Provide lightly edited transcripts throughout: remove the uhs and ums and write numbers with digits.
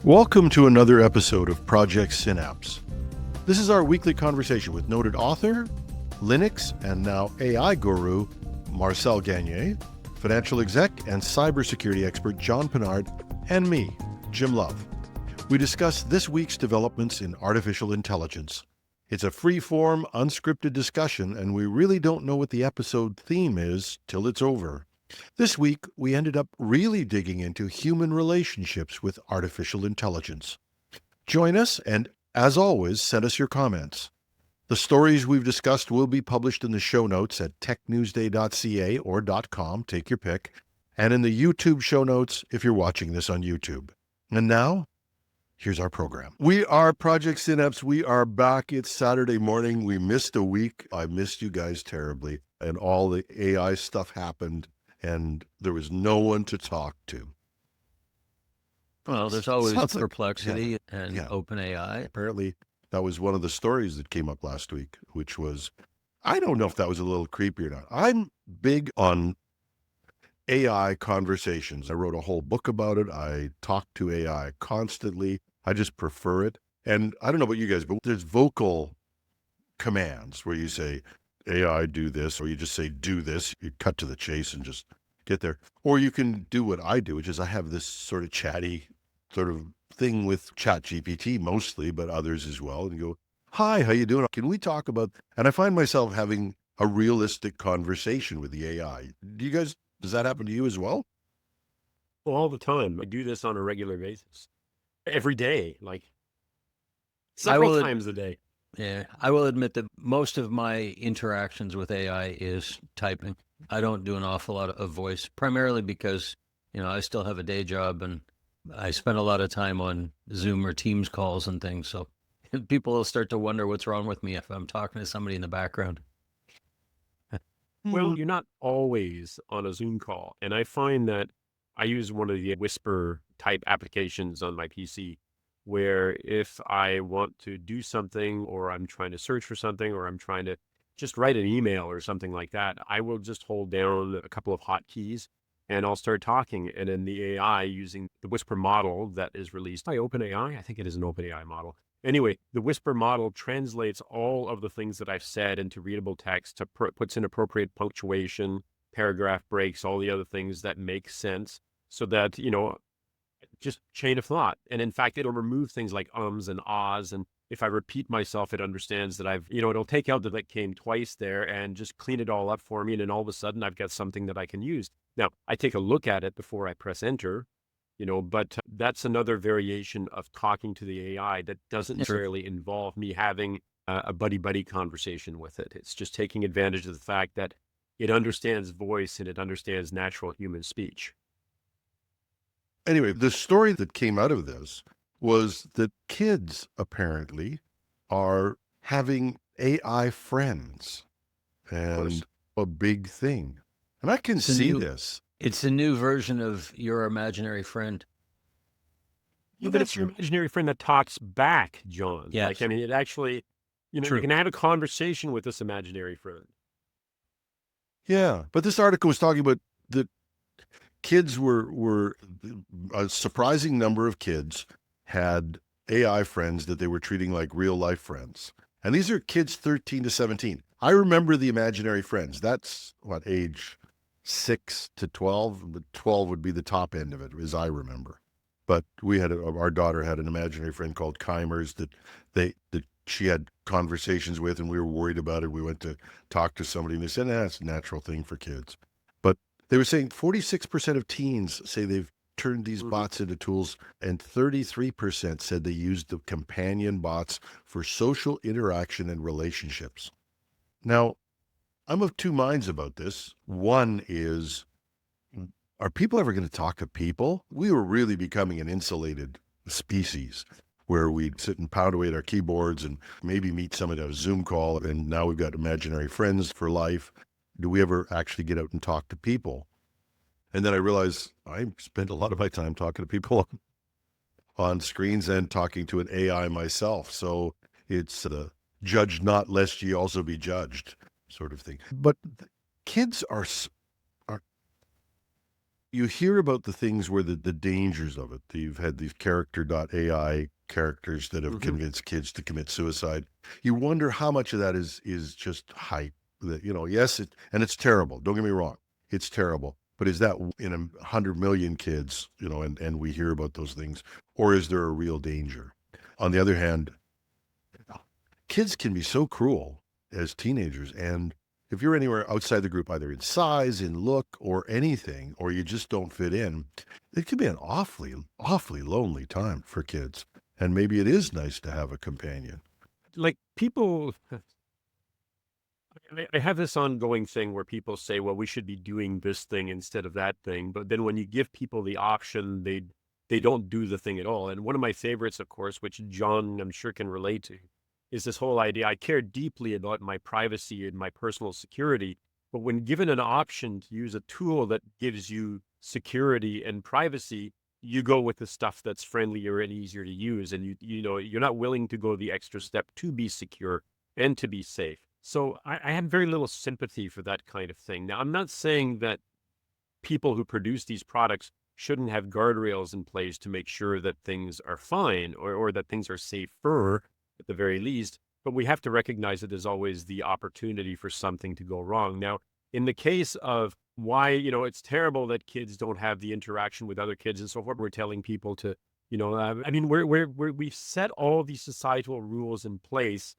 Welcome to another episode of Project Synapse. This is our weekly conversation with noted author, Linux and now AI guru, Marcel Gagne, financial exec and cybersecurity expert John Pinard, and me, Jim Love. We discuss this week's developments in artificial intelligence. It's a free-form, unscripted discussion, and we really don't know what the episode theme is till it's over. This week, we ended up really digging into human relationships with artificial intelligence. Join us, and as always, send us your comments. The stories we've discussed will be published in the show notes at technewsday.ca or .com, take your pick, and in the YouTube show notes if you're watching this on YouTube. And now, here's our program. We are Project Synapse. We are back. It's Saturday morning. We missed a week. I missed you guys terribly, and all the AI stuff happened. And there was no one to talk to. Well, there's always Perplexity and OpenAI. Apparently, that was one of the stories that came up last week, which was, I don't know if that was a little creepy or not. I'm big on AI conversations. I wrote a whole book about it. I talk to AI constantly. I just prefer it. And I don't know about you guys, but there's vocal commands where you say, AI, do this, or you just say, do this. You cut to the chase and just get there. Or you can do what I do, which is I have this sort of chatty sort of thing with ChatGPT mostly, but others as well. And you go, hi, how you doing? Can we talk about, and I find myself having a realistic conversation with the AI. Does that happen to you as well? Well, all the time. I do this on a regular basis. Every day, like several times a day. Yeah, I will admit that most of my interactions with AI is typing. I don't do an awful lot of voice, primarily because, I still have a day job and I spend a lot of time on Zoom or Teams calls and things. So people will start to wonder what's wrong with me if I'm talking to somebody in the background. Well, you're not always on a Zoom call. And I find that I use one of the whisper type applications on my PC, where if I want to do something, or I'm trying to search for something, or I'm trying to just write an email or something like that, I will just hold down a couple of hotkeys and I'll start talking. And then the AI, using the Whisper model that is released by OpenAI, I think it is an OpenAI model. Anyway, the Whisper model translates all of the things that I've said into readable text, puts in appropriate punctuation, paragraph breaks, all the other things that make sense, so that, just chain of thought. And in fact, it'll remove things like ums and ahs. And if I repeat myself, it understands that it'll take out that came twice there and just clean it all up for me. And then all of a sudden I've got something that I can use. Now, I take a look at it before I press enter, but that's another variation of talking to the AI that doesn't necessarily involve me having a buddy-buddy conversation with it. It's just taking advantage of the fact that it understands voice and it understands natural human speech. Anyway, the story that came out of this was that kids apparently are having AI friends, and a big thing. And I can see this. It's a new version of your imaginary friend. Yeah, but it's your imaginary friend that talks back, John. Yes. It actually, you can have a conversation with this imaginary friend. Yeah, but this article was talking about the kids were a surprising number of kids had AI friends that they were treating like real life friends. And these are kids 13 to 17. I remember the imaginary friends. That's age 6 to 12, but 12 would be the top end of it, as I remember. But our daughter had an imaginary friend called Keimers that she had conversations with, and we were worried about it. We went to talk to somebody and they said, that's a natural thing for kids. But they were saying 46% of teens say they've turned these bots into tools, and 33% said they used the companion bots for social interaction and relationships. Now, I'm of two minds about this. One is, are people ever going to talk to people? We were really becoming an insulated species where we'd sit and pound away at our keyboards and maybe meet somebody on a Zoom call, and now we've got imaginary friends for life. Do we ever actually get out and talk to people? And then I realized I spent a lot of my time talking to people on screens and talking to an AI myself. So it's the judge not lest ye also be judged sort of thing. But kids are You hear about the things where the dangers of it. You've had these character.ai characters that have Hmm. convinced kids to commit suicide. You wonder how much of that is just hype. That, yes, and it's terrible. Don't get me wrong, it's terrible. But is that in 100 million kids? And we hear about those things, or is there a real danger? On the other hand, kids can be so cruel as teenagers, and if you're anywhere outside the group, either in size, in look, or anything, or you just don't fit in, it can be an awfully, awfully lonely time for kids. And maybe it is nice to have a companion. Like people, I have this ongoing thing where people say, well, we should be doing this thing instead of that thing. But then when you give people the option, they don't do the thing at all. And one of my favorites, of course, which John, I'm sure, can relate to, is this whole idea. I care deeply about my privacy and my personal security. But when given an option to use a tool that gives you security and privacy, you go with the stuff that's friendlier and easier to use. And you're not willing to go the extra step to be secure and to be safe. So I have very little sympathy for that kind of thing. Now, I'm not saying that people who produce these products shouldn't have guardrails in place to make sure that things are fine or that things are safer at the very least. But we have to recognize that there's always the opportunity for something to go wrong. Now, in the case of why, it's terrible that kids don't have the interaction with other kids and so forth, we're telling people to, I mean, we've set all these societal rules in place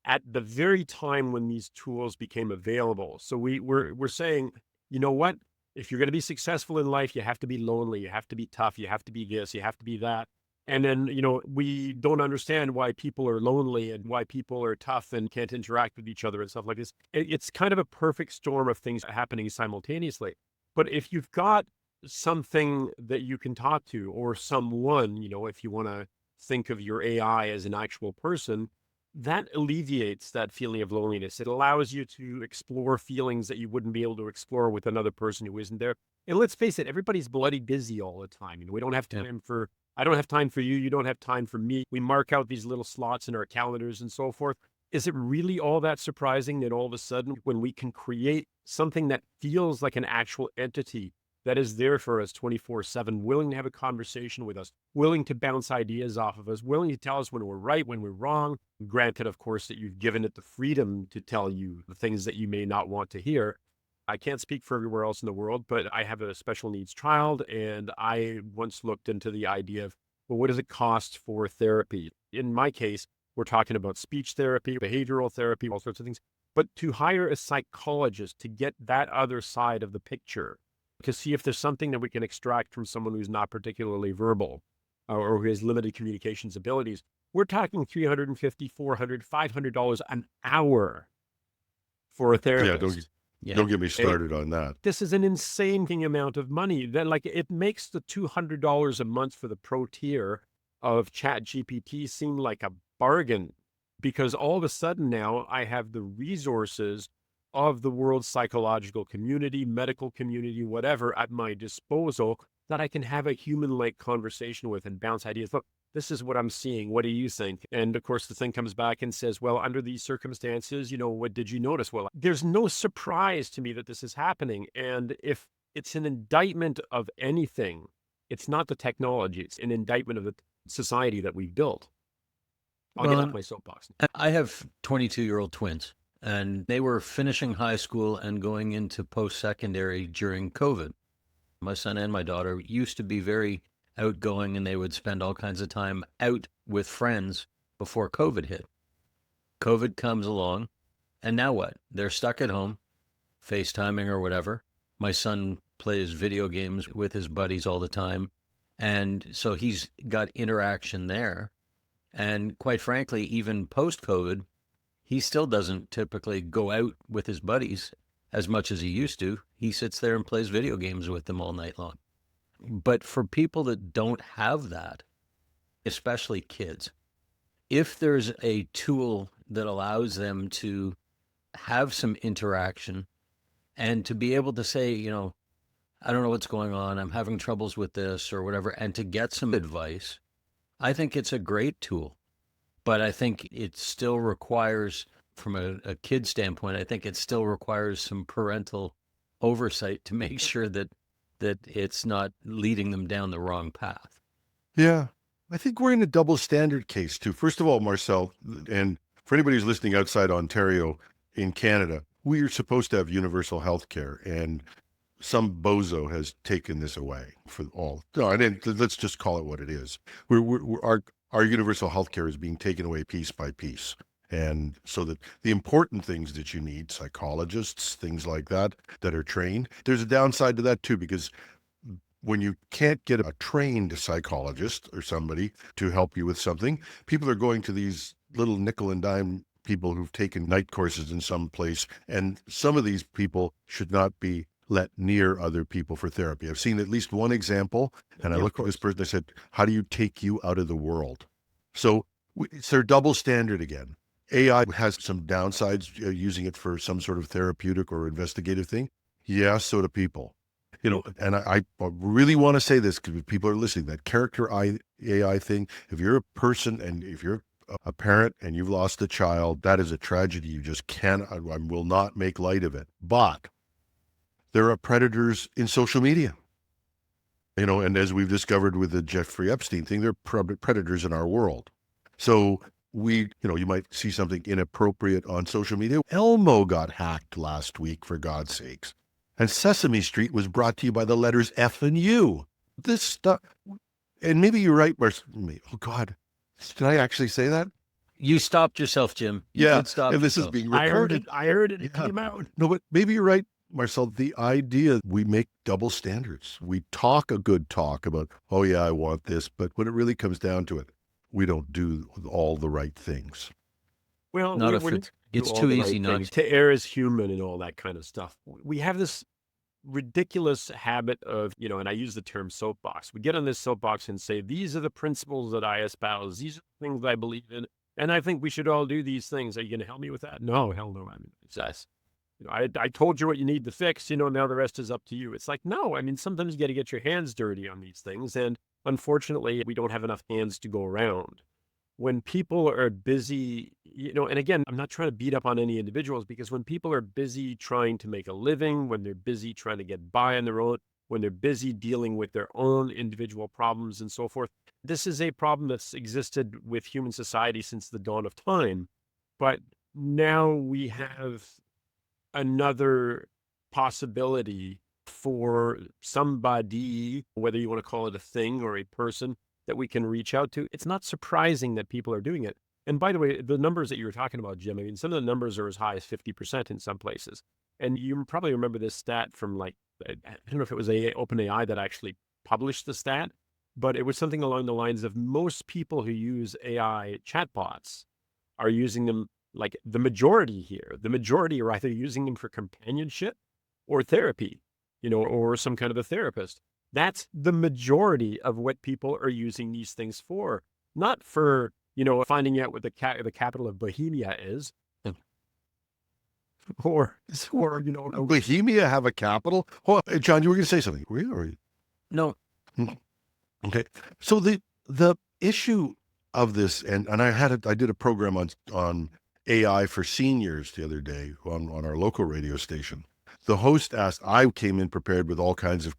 at the very time when these tools became available. So we're saying, you know what? If you're going to be successful in life, you have to be lonely, you have to be tough, you have to be this, you have to be that. And then, we don't understand why people are lonely and why people are tough and can't interact with each other and stuff like this. It's kind of a perfect storm of things happening simultaneously. But if you've got something that you can talk to or someone, if you want to think of your AI as an actual person, that alleviates that feeling of loneliness. It allows you to explore feelings that you wouldn't be able to explore with another person who isn't there. And let's face it, everybody's bloody busy all the time. We don't have time for, I don't have time for you. You don't have time for me. We mark out these little slots in our calendars and so forth. Is it really all that surprising that all of a sudden, when we can create something that feels like an actual entity that is there for us 24/7, willing to have a conversation with us, willing to bounce ideas off of us, willing to tell us when we're right, when we're wrong. Granted, of course, that you've given it the freedom to tell you the things that you may not want to hear. I can't speak for everywhere else in the world, but I have a special needs child. And I once looked into the idea of, well, what does it cost for therapy? In my case, we're talking about speech therapy, behavioral therapy, all sorts of things. But to hire a psychologist to get that other side of the picture, to see if there's something that we can extract from someone who's not particularly verbal or who has limited communications abilities, we're talking $350, $400, $500 an hour for a Yeah, therapist. don't get me started on that. This is an insane amount of money. That it makes the $200 a month for the pro tier of Chat GPT seem like a bargain, because all of a sudden now I have the resources of the world's psychological community, medical community, whatever, at my disposal that I can have a human-like conversation with and bounce ideas. Look, this is what I'm seeing. What do you think? And of course, the thing comes back and says, well, under these circumstances, what did you notice? Well, there's no surprise to me that this is happening. And if it's an indictment of anything, it's not the technology, it's an indictment of the society that we've built. I'll get off my soapbox. I have 22-year-old twins, and they were finishing high school and going into post-secondary during COVID. My son and my daughter used to be very outgoing, and they would spend all kinds of time out with friends before COVID hit. COVID comes along, and now what? They're stuck at home, FaceTiming or whatever. My son plays video games with his buddies all the time, and so he's got interaction there. And quite frankly, even post-COVID, he still doesn't typically go out with his buddies as much as he used to. He sits there and plays video games with them all night long. But for people that don't have that, especially kids, if there's a tool that allows them to have some interaction and to be able to say, I don't know what's going on, I'm having troubles with this or whatever, and to get some advice, I think it's a great tool. But I think it still requires, from a kid standpoint, I think it still requires some parental oversight to make sure that that it's not leading them down the wrong path. Yeah. I think we're in a double standard case too. First of all, Marcel, and for anybody who's listening outside Ontario, in Canada, we are supposed to have universal health care, and some bozo has taken this away for all. No, let's just call it what it is. Our universal health care is being taken away piece by piece. And so that the important things that you need, psychologists, things like that are trained, there's a downside to that too, because when you can't get a trained psychologist or somebody to help you with something, people are going to these little nickel and dime people who've taken night courses in some place. And some of these people should not be let near other people for therapy. I've seen at least one example, and I looked at this person, I said, how do you take you out of the world? So it's their double standard again. AI has some downsides, using it for some sort of therapeutic or investigative thing. Yeah, so do people. And I really want to say this because people are listening, that character AI thing, if you're a person and if you're a parent and you've lost a child, that is a tragedy. You just can't, I will not make light of it. But there are predators in social media. And as we've discovered with the Jeffrey Epstein thing, there are predators in our world. So you might see something inappropriate on social media. Elmo got hacked last week, for God's sakes. And Sesame Street was brought to you by the letters F and U. This stuff, and maybe you're right, oh God, did I actually say that? You stopped yourself, Jim. You did stop and this yourself. is being recorded. I heard it. It came out. No, but maybe you're right, Marcel. The idea, we make double standards. We talk a good talk about, oh yeah, I want this, but when it really comes down to it, we don't do all the right things. Well, Not if it's too easy not to err as human and all that kind of stuff. We have this ridiculous habit of, and I use the term soapbox. We get on this soapbox and say, these are the principles that I espouse. These are the things I believe in. And I think we should all do these things. Are you going to help me with that? No, hell no. I told you what you need to fix, now the rest is up to you. It's like, no, sometimes you got to get your hands dirty on these things. And unfortunately, we don't have enough hands to go around. When people are busy, and again, I'm not trying to beat up on any individuals, because when people are busy trying to make a living, when they're busy trying to get by on their own, when they're busy dealing with their own individual problems and so forth, this is a problem that's existed with human society since the dawn of time. But now we have another possibility for somebody, whether you want to call it a thing or a person, that we can reach out to. It's not surprising that people are doing it. And by the way, the numbers that you were talking about, Jim, some of the numbers are as high as 50% in some places. And you probably remember this stat from I don't know if it was OpenAI that actually published the stat, but it was something along the lines of most people who use AI chatbots are using them, like the majority are either using them for companionship or therapy, or some kind of a therapist. That's the majority of what people are using these things for, not for, finding out what the capital of Bohemia is. Or Bohemia have a capital? Oh, John, you were going to say something. Were you? Or... No. Okay. So the issue of this, and I did a program on AI for seniors the other day on our local radio station. The host asked, I came in prepared with all kinds of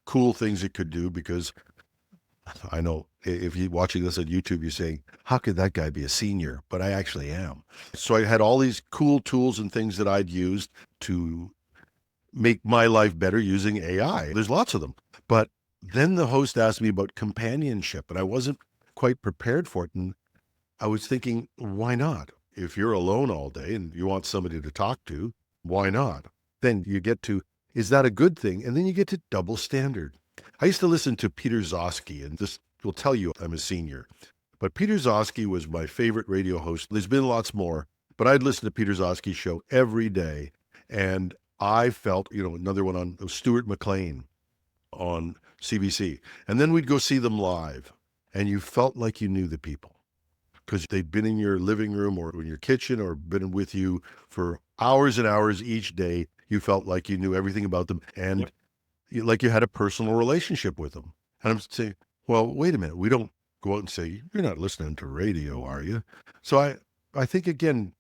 cool things it could do, because I know if you're watching this on YouTube, you're saying, how could that guy be a senior? But I actually am. So I had all these cool tools and things that I'd used to make my life better using AI. There's lots of them. But then the host asked me about companionship, and I wasn't quite prepared for it. And I was thinking, why not? If you're alone all day and you want somebody to talk to, why not? Then you get to, is that a good thing? And then you get to double standard. I used to listen to Peter Zosky, and this will tell you I'm a senior. But Peter Zosky was my favorite radio host. There's been lots more, but I'd listen to Peter Zosky's show every day. And I felt, another one on Stuart McLean on CBC. And then we'd go see them live, and you felt like you knew the people, because they'd been in your living room or in your kitchen or been with you for hours and hours each day. You felt like you knew everything about them, and like you had a personal relationship with them. And I'm saying, well, wait a minute. We don't go out and say, you're not listening to radio, are you? So I think, again,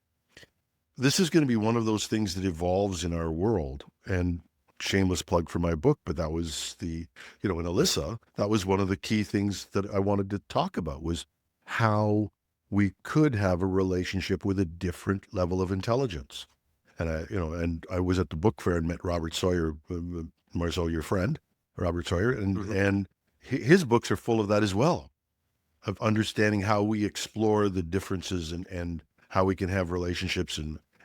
this is going to be one of those things that evolves in our world. And shameless plug for my book, but that was in Alyssa, that was one of the key things that I wanted to talk about, was how we could have a relationship with a different level of intelligence. And I was at the book fair and met Robert Sawyer, Marcel, your friend, Robert Sawyer, and his books are full of that as well, of understanding how we explore the differences and how we can have relationships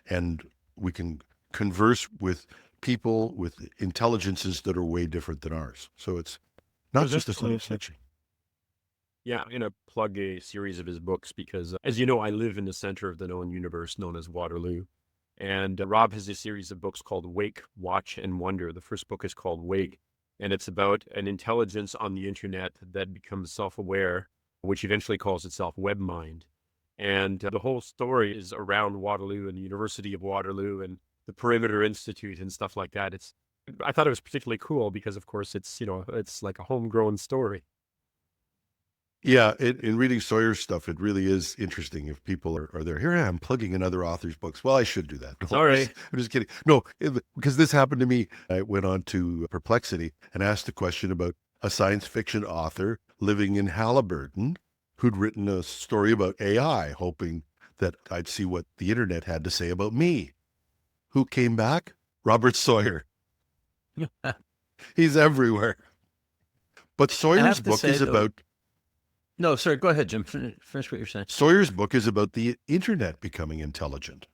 and we can converse with people with intelligences that are way different than ours. So it's not just a science fiction. Yeah, I'm going to plug a series of his books because, as you know, I live in the center of the known universe known as Waterloo. And Rob has a series of books called Wake, Watch, and Wonder. The first book is called Wake, and it's about an intelligence on the internet that becomes self-aware, which eventually calls itself WebMind. And the whole story is around Waterloo and the University of Waterloo and the Perimeter Institute and stuff like that. I thought it was particularly cool because, of course, it's like a homegrown story. Yeah, in reading Sawyer's stuff, it really is interesting if people are there. Here I am plugging another author's books. Well, I should do that. No, Sorry. I'm just kidding. No, because this happened to me. I went on to Perplexity and asked a question about a science fiction author living in Halliburton who'd written a story about AI, hoping that I'd see what the internet had to say about me. Who came back? Robert Sawyer. He's everywhere. But Sawyer's book is about... No, sorry, go ahead, Jim. Finish what you're saying. Sawyer's book is about the internet becoming intelligent,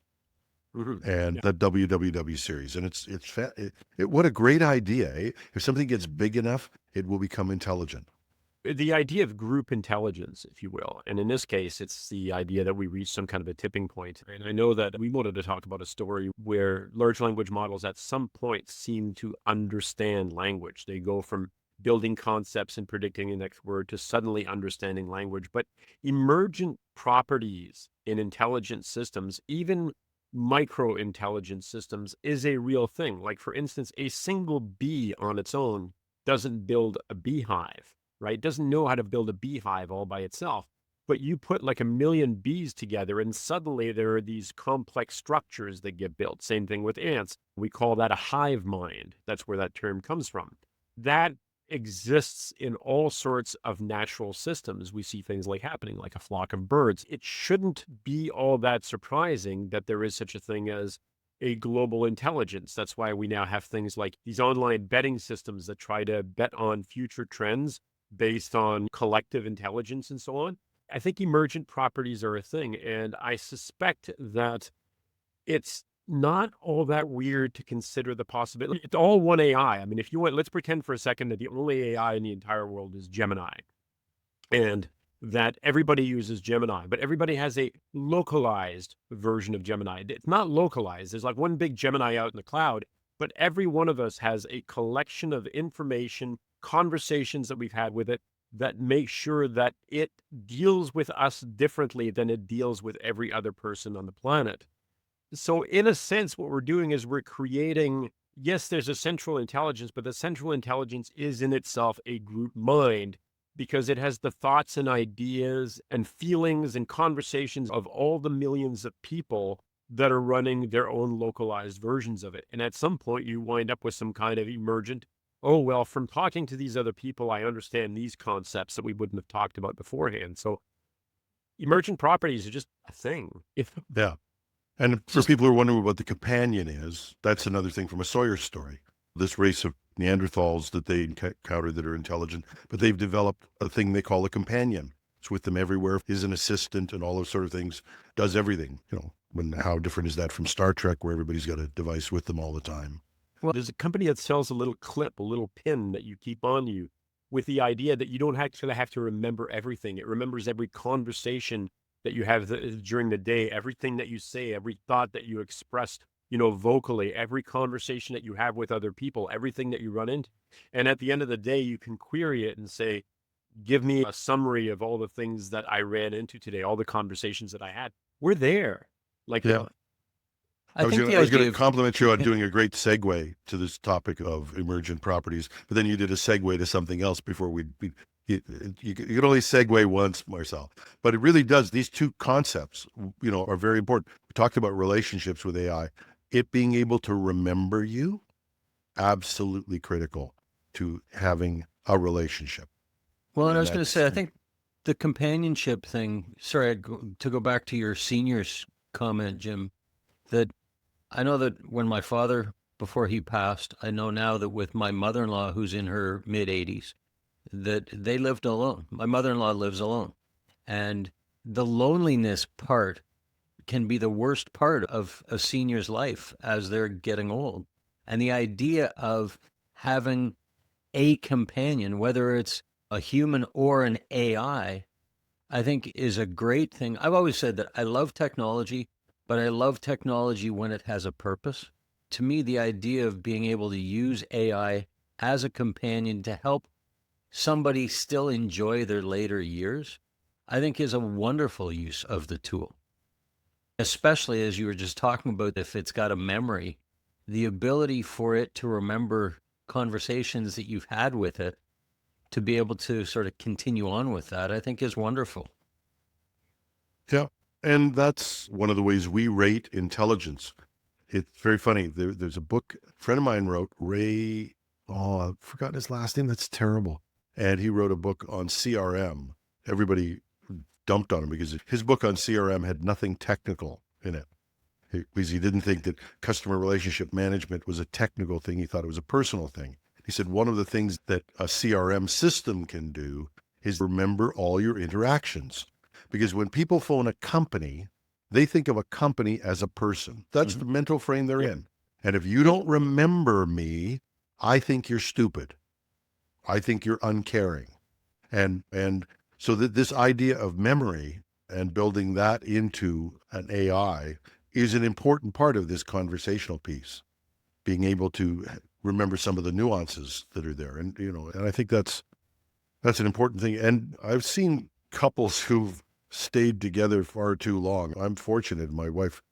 and the WWW series. And what a great idea. Eh? If something gets big enough, it will become intelligent. The idea of group intelligence, if you will. And in this case, it's the idea that we reach some kind of a tipping point. And I know that we wanted to talk about a story where large language models at some point seem to understand language. They go from building concepts and predicting the next word to suddenly understanding language. But emergent properties in intelligent systems, even micro intelligent systems, is a real thing. Like, for instance, a single bee on its own doesn't build a beehive, right? It doesn't know how to build a beehive all by itself. But you put like 1 million bees together and suddenly there are these complex structures that get built. Same thing with ants. We call that a hive mind. That's where that term comes from. That exists in all sorts of natural systems. We see things like happening, like a flock of birds. It shouldn't be all that surprising that there is such a thing as a global intelligence. That's why we now have things like these online betting systems that try to bet on future trends based on collective intelligence and so on. I think emergent properties are a thing, and I suspect that it's not all that weird to consider the possibility. It's all one AI. I mean, if you want, let's pretend for a second that the only AI in the entire world is Gemini, and that everybody uses Gemini, but everybody has a localized version of Gemini. It's not localized. There's like one big Gemini out in the cloud, but every one of us has a collection of information, conversations that we've had with it that make sure that it deals with us differently than it deals with every other person on the planet. So in a sense, what we're doing is we're creating, yes, there's a central intelligence, but the central intelligence is in itself a group mind because it has the thoughts and ideas and feelings and conversations of all the millions of people that are running their own localized versions of it. And at some point you wind up with some kind of emergent, oh, well, from talking to these other people, I understand these concepts that we wouldn't have talked about beforehand. So emergent properties are just a thing. Yeah. And for people who are wondering what the companion is, that's another thing from a Sawyer story. This race of Neanderthals that they encounter that are intelligent, but they've developed a thing they call a companion. It's with them everywhere, is an assistant and all those sort of things, does everything. How different is that from Star Trek where everybody's got a device with them all the time? Well, there's a company that sells a little clip, a little pin that you keep on you with the idea that you don't actually have to remember everything. It remembers every conversation that you have during the day, everything that you say, every thought that you expressed, vocally, every conversation that you have with other people, everything that you run into. And at the end of the day, you can query it and say, give me a summary of all the things that I ran into today, all the conversations that I had. We're there. Yeah. I was going to compliment you on doing a great segue to this topic of emergent properties, but then you did a segue to something else before you can only segue once, Marcel, but it really does. These two concepts, are very important. We talked about relationships with AI, it being able to remember you absolutely critical to having a relationship. Well, and I And was going to say, I that's, think the companionship thing, sorry, to go back to your seniors comment, Jim, that I know that when my father, before he passed, I know now that with my mother-in-law, who's in her mid 80s, that they lived alone. My mother-in-law lives alone. And the loneliness part can be the worst part of a senior's life as they're getting old. And the idea of having a companion, whether it's a human or an I think is a great thing. I've always said that I love technology, but I love technology when it has a purpose. To me, the idea of being able to use AI as a companion to help somebody still enjoy their later years, I think is a wonderful use of the tool. Especially as you were just talking about, if it's got a memory, the ability for it to remember conversations that you've had with it, to be able to sort of continue on with that, I think is wonderful. yeah. And that's one of the ways we rate intelligence. It's very funny. There's a book a friend of mine wrote, Ray, oh, I've forgotten his last name. That's terrible. And he wrote a book on CRM. Everybody dumped on him because his book on CRM had nothing technical in it. Because he didn't think that customer relationship management was a technical thing. He thought it was a personal thing. He said one of the things that a CRM system can do is remember all your interactions. Because when people phone a company, they think of a company as a person. That's the mental frame they're in. And if you don't remember me, I think you're stupid. I think you're uncaring. And so that this idea of memory and building that into an AI is an important part of this conversational piece, being able to remember some of the nuances that are there. And, and I think that's an important thing. And I've seen couples who've stayed together far too long. I'm fortunate. My wife,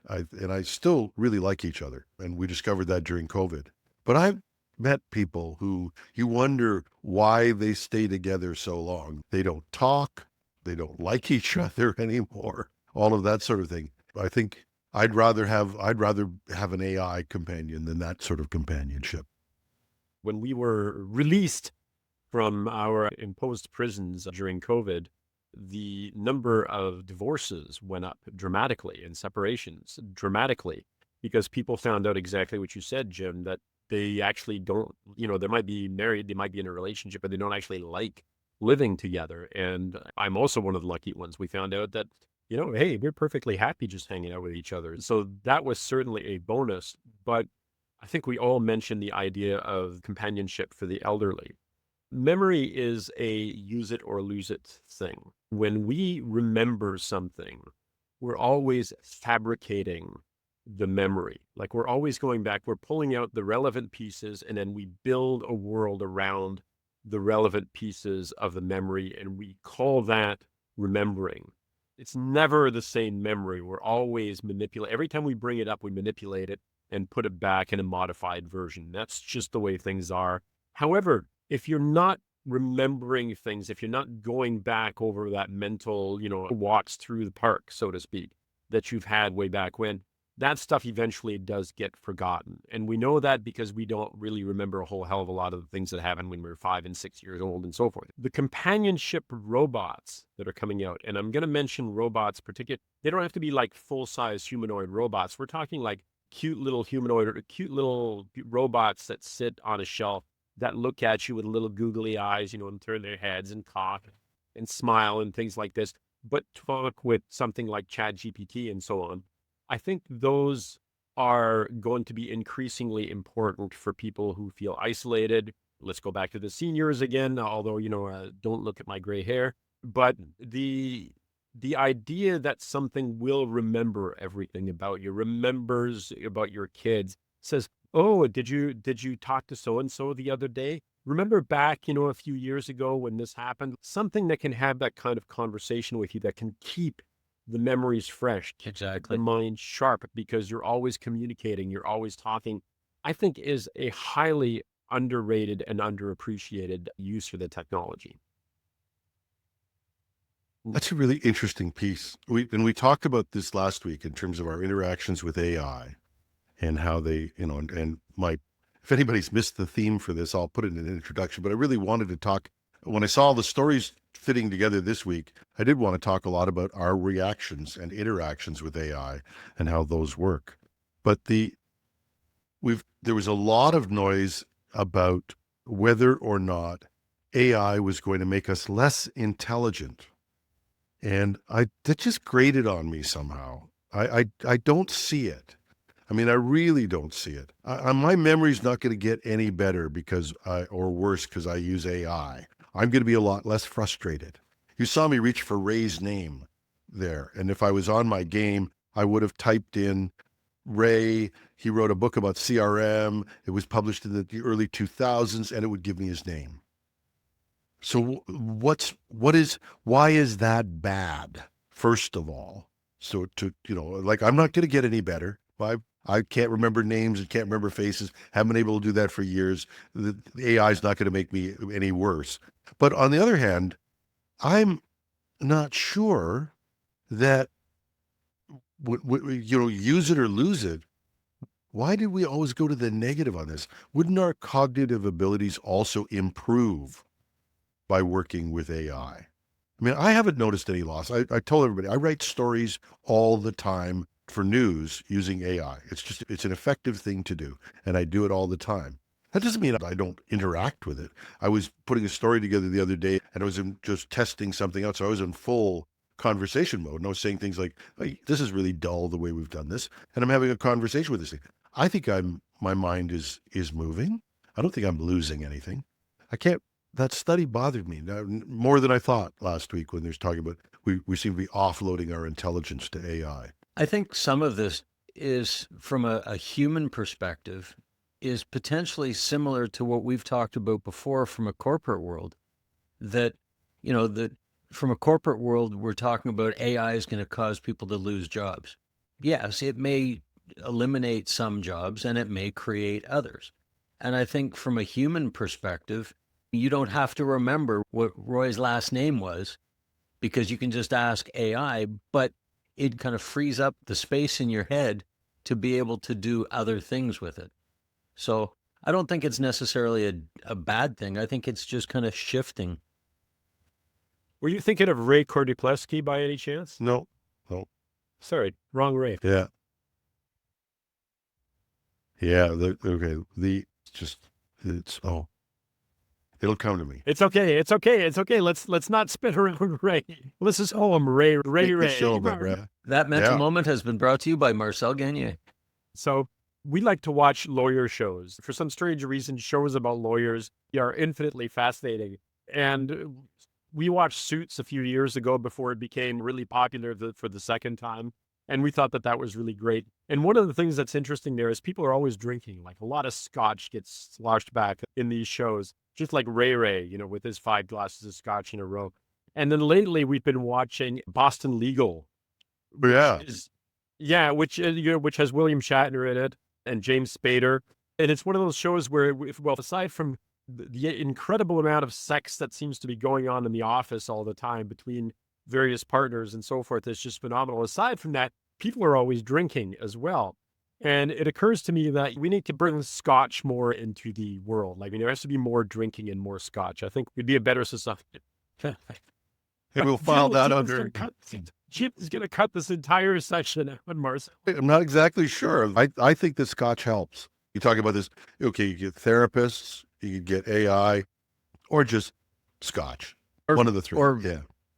I still really like each other. And we discovered that during COVID. But I've met people who you wonder why they stay together so long. They don't talk. They don't like each other anymore. All of that sort of thing. I think I'd rather have an AI companion than that sort of companionship. When we were released from our imposed prisons during COVID, the number of divorces went up dramatically and separations dramatically, because people found out exactly what you said, Jim, that they actually don't, they might be married, they might be in a relationship, but they don't actually like living together. And I'm also one of the lucky ones. We found out that, hey, we're perfectly happy just hanging out with each other. So that was certainly a bonus. But I think we all mentioned the idea of companionship for the elderly. Memory is a use it or lose it thing. When we remember something, we're always fabricating the memory. Like we're always going back, we're pulling out the relevant pieces, and then we build a world around the relevant pieces of the memory, and we call that remembering. It's never the same memory. We're always manipulating. Every time we bring it up, we manipulate it and put it back in a modified version. That's just the way things are. However, if you're not remembering things, if you're not going back over that mental, walks through the park, so to speak, that you've had way back when, that stuff eventually does get forgotten. And we know that because we don't really remember a whole hell of a lot of the things that happened when we were 5 and 6 years old and so forth. The companionship robots that are coming out, and I'm going to mention robots particularly, they don't have to be like full-size humanoid robots. We're talking like cute little robots that sit on a shelf that look at you with little googly eyes, and turn their heads and cough and smile and things like this, but talk with something like ChatGPT and so on. I think those are going to be increasingly important for people who feel isolated. Let's go back to the seniors again, although, don't look at my gray hair. But the idea that something will remember everything about you, remembers about your kids, says, oh, did you talk to so-and-so the other day? Remember back, a few years ago when this happened? Something that can have that kind of conversation with you, that can keep the memories fresh, Exactly. the mind sharp, because you're always communicating, you're always talking, I think is a highly underrated and underappreciated use for the technology. That's a really interesting piece. We talked about this last week in terms of our interactions with AI and how they, and my if anybody's missed the theme for this, I'll put it in an introduction, but I really wanted to talk, when I saw the stories fitting together this week, I did want to talk a lot about our reactions and interactions with AI and how those work. But there was a lot of noise about whether or not AI was going to make us less intelligent. And that just grated on me somehow. I don't see it. I mean, I really don't see it. My memory's not going to get any better or worse because I use AI. I'm going to be a lot less frustrated. You saw me reach for Ray's name there. And if I was on my game, I would have typed in Ray. He wrote a book about CRM. It was published in the early 2000s, and it would give me his name. So why is that bad, first of all? So I'm not going to get any better. I can't remember names and can't remember faces. Haven't been able to do that for years. The AI is not going to make me any worse. But on the other hand, I'm not sure that, use it or lose it. Why did we always go to the negative on this? Wouldn't our cognitive abilities also improve by working with AI? I mean, I haven't noticed any loss. I told everybody, I write stories all the time for news using AI. It's an effective thing to do, and I do it all the time. That doesn't mean I don't interact with it. I was putting a story together the other day, and I was just testing something out, so I was in full conversation mode, and I was saying things like, hey, this is really dull the way we've done this, and I'm having a conversation with this thing. I think my mind is moving. I don't think I'm losing anything. That study bothered me more than I thought last week when there's talking about we seem to be offloading our intelligence to AI. I think some of this is, from a human perspective, is potentially similar to what we've talked about before from a corporate world. That from a corporate world, we're talking about AI is going to cause people to lose jobs. Yes, it may eliminate some jobs and it may create others. And I think from a human perspective, you don't have to remember what Roy's last name was because you can just ask AI, but it kind of frees up the space in your head to be able to do other things with it. So I don't think it's necessarily a bad thing. I think it's just kind of shifting. Were you thinking of Ray Kordopleski by any chance? No. Sorry, wrong Ray. Yeah. Yeah. It'll come to me. It's okay. Let's not spit around Ray. Let's just Ray. That mental moment has been brought to you by Marcel Gagne. So we like to watch lawyer shows. For some strange reason, shows about lawyers are infinitely fascinating. And we watched Suits a few years ago before it became really popular for the second time. And we thought that was really great. And one of the things that's interesting there is people are always drinking. Like a lot of scotch gets sloshed back in these shows. Just like Ray, with his 5 glasses of scotch in a row. And then lately we've been watching Boston Legal. Yeah. Which has William Shatner in it and James Spader. And it's one of those shows where, aside from the incredible amount of sex that seems to be going on in the office all the time between various partners and so forth, it's just phenomenal. Aside from that, people are always drinking as well. And it occurs to me that we need to bring scotch more into the world. Like, there has to be more drinking and more scotch. I think we'd be a better society. And we'll file that under. Chip is going to cut this entire session out, Marcel. I'm not exactly sure. I think the scotch helps. You talk about this. Okay, you get therapists, you get AI, or just scotch. One of the three. Or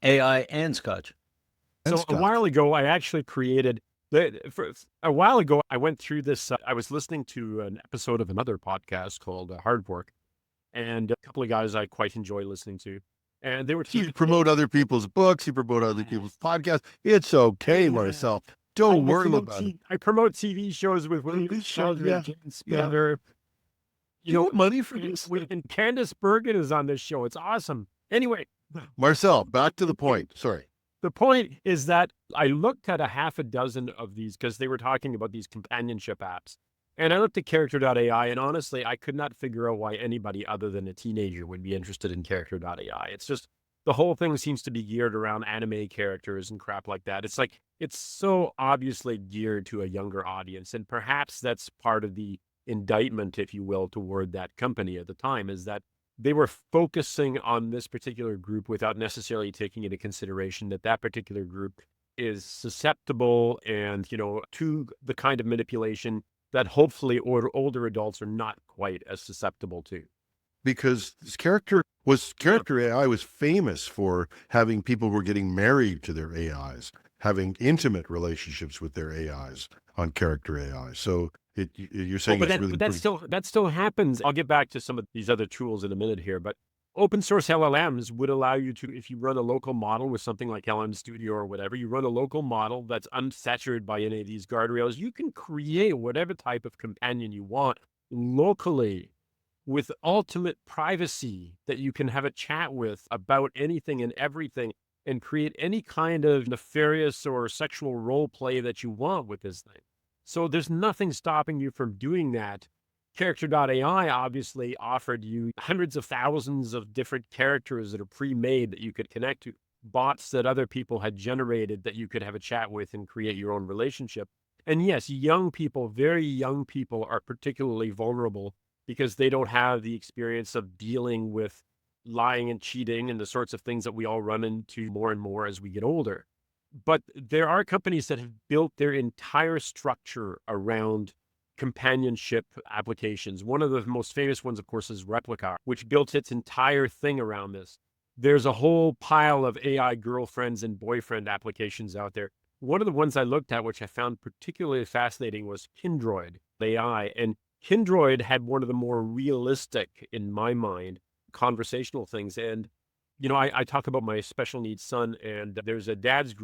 AI and scotch. A while ago, I actually created. A while ago, I went through this. I was listening to an episode of another podcast called Hard Work, and a couple of guys I quite enjoy listening to. And they were You promote other people's books, you promote other people's podcasts. It's okay, Marcel. Don't worry about it. I promote TV shows with William Shatner and James Spader. Money for this. And Candace Bergen is on this show. It's awesome. Anyway. Marcel, back to the point. Sorry. The point is that I looked at a half a dozen of these because they were talking about these companionship apps. And I looked at Character.ai, and honestly, I could not figure out why anybody other than a teenager would be interested in Character.ai. It's just, the whole thing seems to be geared around anime characters and crap like that. It's like, it's so obviously geared to a younger audience. And perhaps that's part of the indictment, if you will, toward that company at the time, is that they were focusing on this particular group without necessarily taking into consideration that that particular group is susceptible and, to the kind of manipulation that hopefully older adults are not quite as susceptible to. Because character AI was famous for having people who were getting married to their AIs, having intimate relationships with their AIs on character AI. So you're saying it's really that still happens. I'll get back to some of these other tools in a minute here, but open source LLMs would allow you to, if you run a local model with something like LM Studio or whatever, you run a local model that's unsaturated by any of these guardrails, you can create whatever type of companion you want locally with ultimate privacy that you can have a chat with about anything and everything and create any kind of nefarious or sexual role play that you want with this thing. So there's nothing stopping you from doing that. Character.ai obviously offered you hundreds of thousands of different characters that are pre-made that you could connect to, bots that other people had generated that you could have a chat with and create your own relationship. And yes, young people, very young people, are particularly vulnerable because they don't have the experience of dealing with lying and cheating and the sorts of things that we all run into more and more as we get older. But there are companies that have built their entire structure around companionship applications. One of the most famous ones, of course, is Replica, which built its entire thing around this. There's a whole pile of AI girlfriends and boyfriend applications out there. One of the ones I looked at, which I found particularly fascinating, was Kindroid AI. And Kindroid had one of the more realistic, in my mind, conversational things. And, I talk about my special needs son, and there's a dad's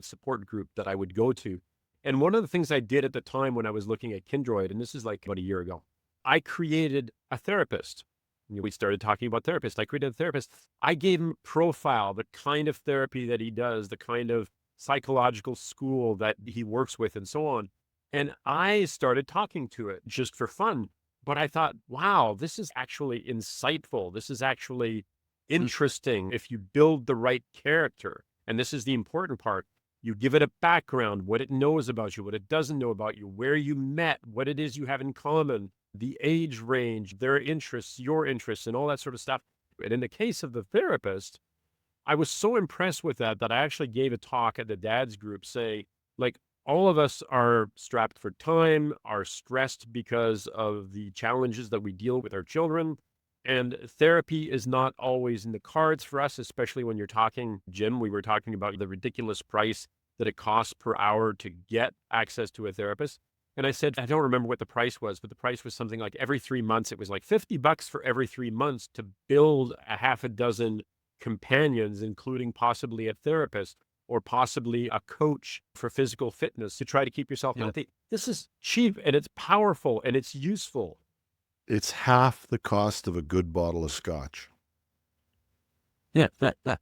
support group that I would go to. And one of the things I did at the time when I was looking at Kindroid, and this is like about a year ago, I created a therapist. We started talking about therapists. I created a therapist. I gave him a profile, the kind of therapy that he does, the kind of psychological school that he works with, and so on. And I started talking to it just for fun. But I thought, wow, this is actually insightful. This is actually interesting if you build the right character. And this is the important part. You give it a background, what it knows about you, what it doesn't know about you, where you met, what it is you have in common, the age range, their interests, your interests, and all that sort of stuff. And in the case of the therapist, I was so impressed with that I actually gave a talk at the dad's group saying, all of us are strapped for time, are stressed because of the challenges that we deal with our children. And therapy is not always in the cards for us, especially when you're talking, Jim, we were talking about the ridiculous price that it costs per hour to get access to a therapist. And I said, I don't remember what the price was, but the price was something like every 3 months. It was like $50 for every 3 months to build a half a dozen companions, including possibly a therapist or possibly a coach for physical fitness to try to keep yourself healthy. This is cheap and it's powerful and it's useful. It's half the cost of a good bottle of scotch. Yeah, that.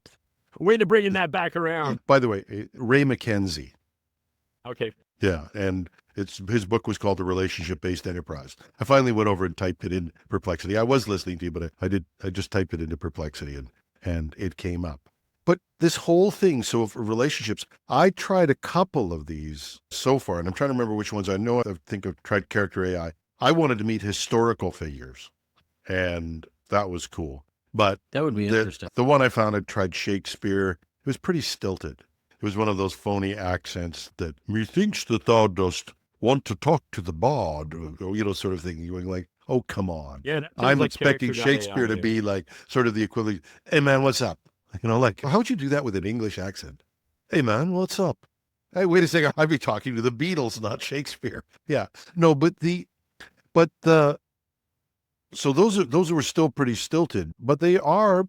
Way to bring that back around. By the way, Ray McKenzie. Okay. Yeah, and his book was called The Relationship-Based Enterprise. I finally went over and typed it in Perplexity. I was listening to you, but I just typed it into Perplexity and it came up. But this whole thing, so for relationships, I tried a couple of these so far, and I'm trying to remember which ones. I think I've tried character AI. I wanted to meet historical figures, and that was cool. But that would be interesting. The one I found, I tried Shakespeare. It was pretty stilted. It was one of those phony accents that, methinks that thou dost want to talk to the bard, or, sort of thing. You're like, oh, come on. Yeah, I'm expecting Shakespeare to be like sort of the equivalent. Hey, man, what's up? How would you do that with an English accent? Hey, man, what's up? Hey, wait a second. I'd be talking to the Beatles, not Shakespeare. Yeah. No, so those were still pretty stilted, but they are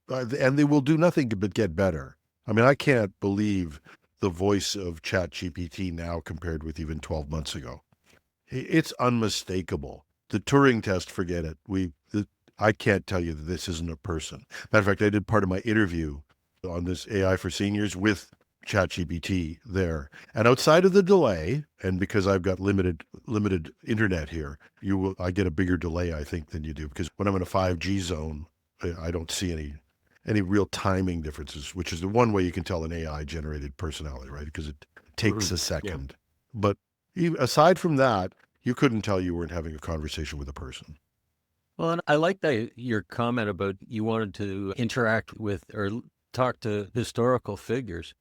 and they will do nothing but get better. I mean, I can't believe the voice of ChatGPT now compared with even 12 months ago. It's unmistakable. The Turing test, forget it. I can't tell you that this isn't a person. Matter of fact, I did part of my interview on this AI for seniors with ChatGPT there. And outside of the delay, and because I've got limited internet here, I get a bigger delay, I think, than you do. Because when I'm in a 5G zone, I don't see any real timing differences, which is the one way you can tell an AI generated personality, right? Because it takes a second. Yeah. But aside from that, You couldn't tell you weren't having a conversation with a person. Well, and I like that your comment about you wanted to interact with or talk to historical figures.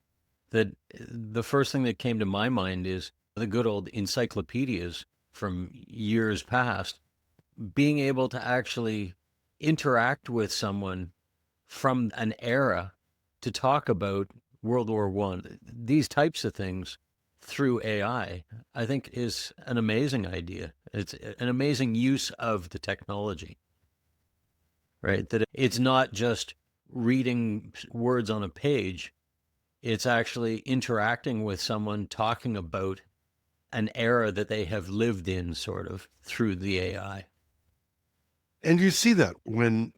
That the first thing that came to my mind is the good old encyclopedias from years past. Being able to actually interact with someone from an era to talk about World War One, these types of things through AI, I think is an amazing idea. It's an amazing use of the technology, right? That it's not just reading words on a page, it's actually interacting with someone talking about an era that they have lived in, sort of, through the AI. And you see that when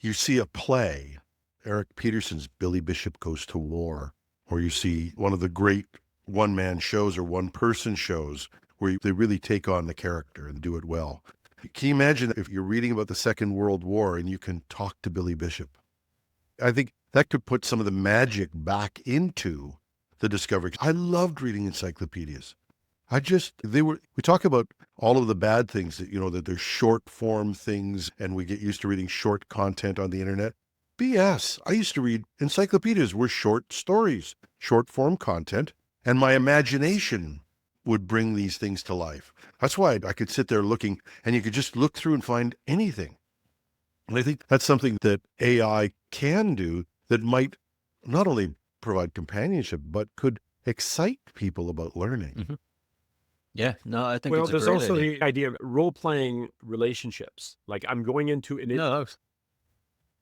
you see a play, Eric Peterson's Billy Bishop Goes to War, or you see one of the great one-man shows or one-person shows where they really take on the character and do it well. Can you imagine if you're reading about the Second World War and you can talk to Billy Bishop? I think that could put some of the magic back into the discovery. I loved reading encyclopedias. We talk about all of the bad things that, that there's short form things and we get used to reading short content on the internet. BS. I used to read encyclopedias were short stories, short form content, and my imagination would bring these things to life. That's why I could sit there looking and you could just look through and find anything. And I think that's something that AI can do that might not only provide companionship, but could excite people about learning. Mm-hmm. Yeah, no, I think Well, it's a there's great also idea. the idea of role-playing relationships. Like I'm going into an No,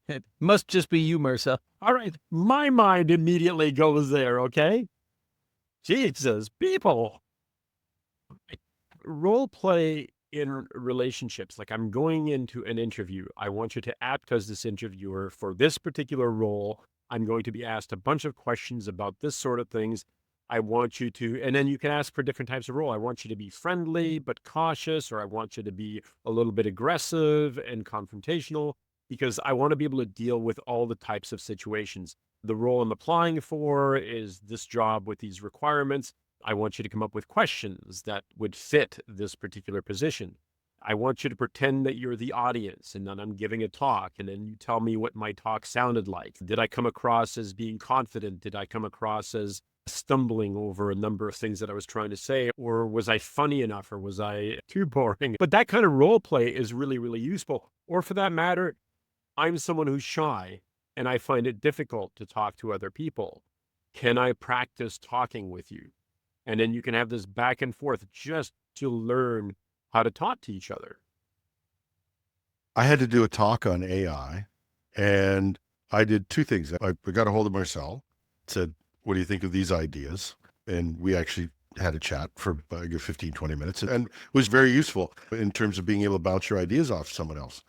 it must just be you, Marcel. all right, my mind immediately goes there, okay? Jesus, people. Role play in relationships. Like I'm going into an interview. I want you to act as this interviewer for this particular role. I'm going to be asked a bunch of questions about this sort of things. I want you to, and then you can ask for different types of role. I want you to be friendly but cautious, or I want you to be a little bit aggressive and confrontational, because I want to be able to deal with all the types of situations. The role I'm applying for is this job with these requirements. I want you to come up with questions that would fit this particular position. I want you to pretend that you're the audience and then I'm giving a talk and then you tell me what my talk sounded like. Did I come across as being confident? Did I come across as stumbling over a number of things that I was trying to say? Or was I funny enough or was I too boring? But that kind of role play is really, really useful. Or for that matter, I'm someone who's shy and I find it difficult to talk to other people. Can I practice talking with you? And then you can have this back and forth just to learn how to talk to each other. I had to do a talk on AI, and I did two things. I got a hold of Marcel, said, what do you think of these ideas? And we actually had a chat for a good 15, 20 minutes, and it was very useful in terms of being able to bounce your ideas off someone else.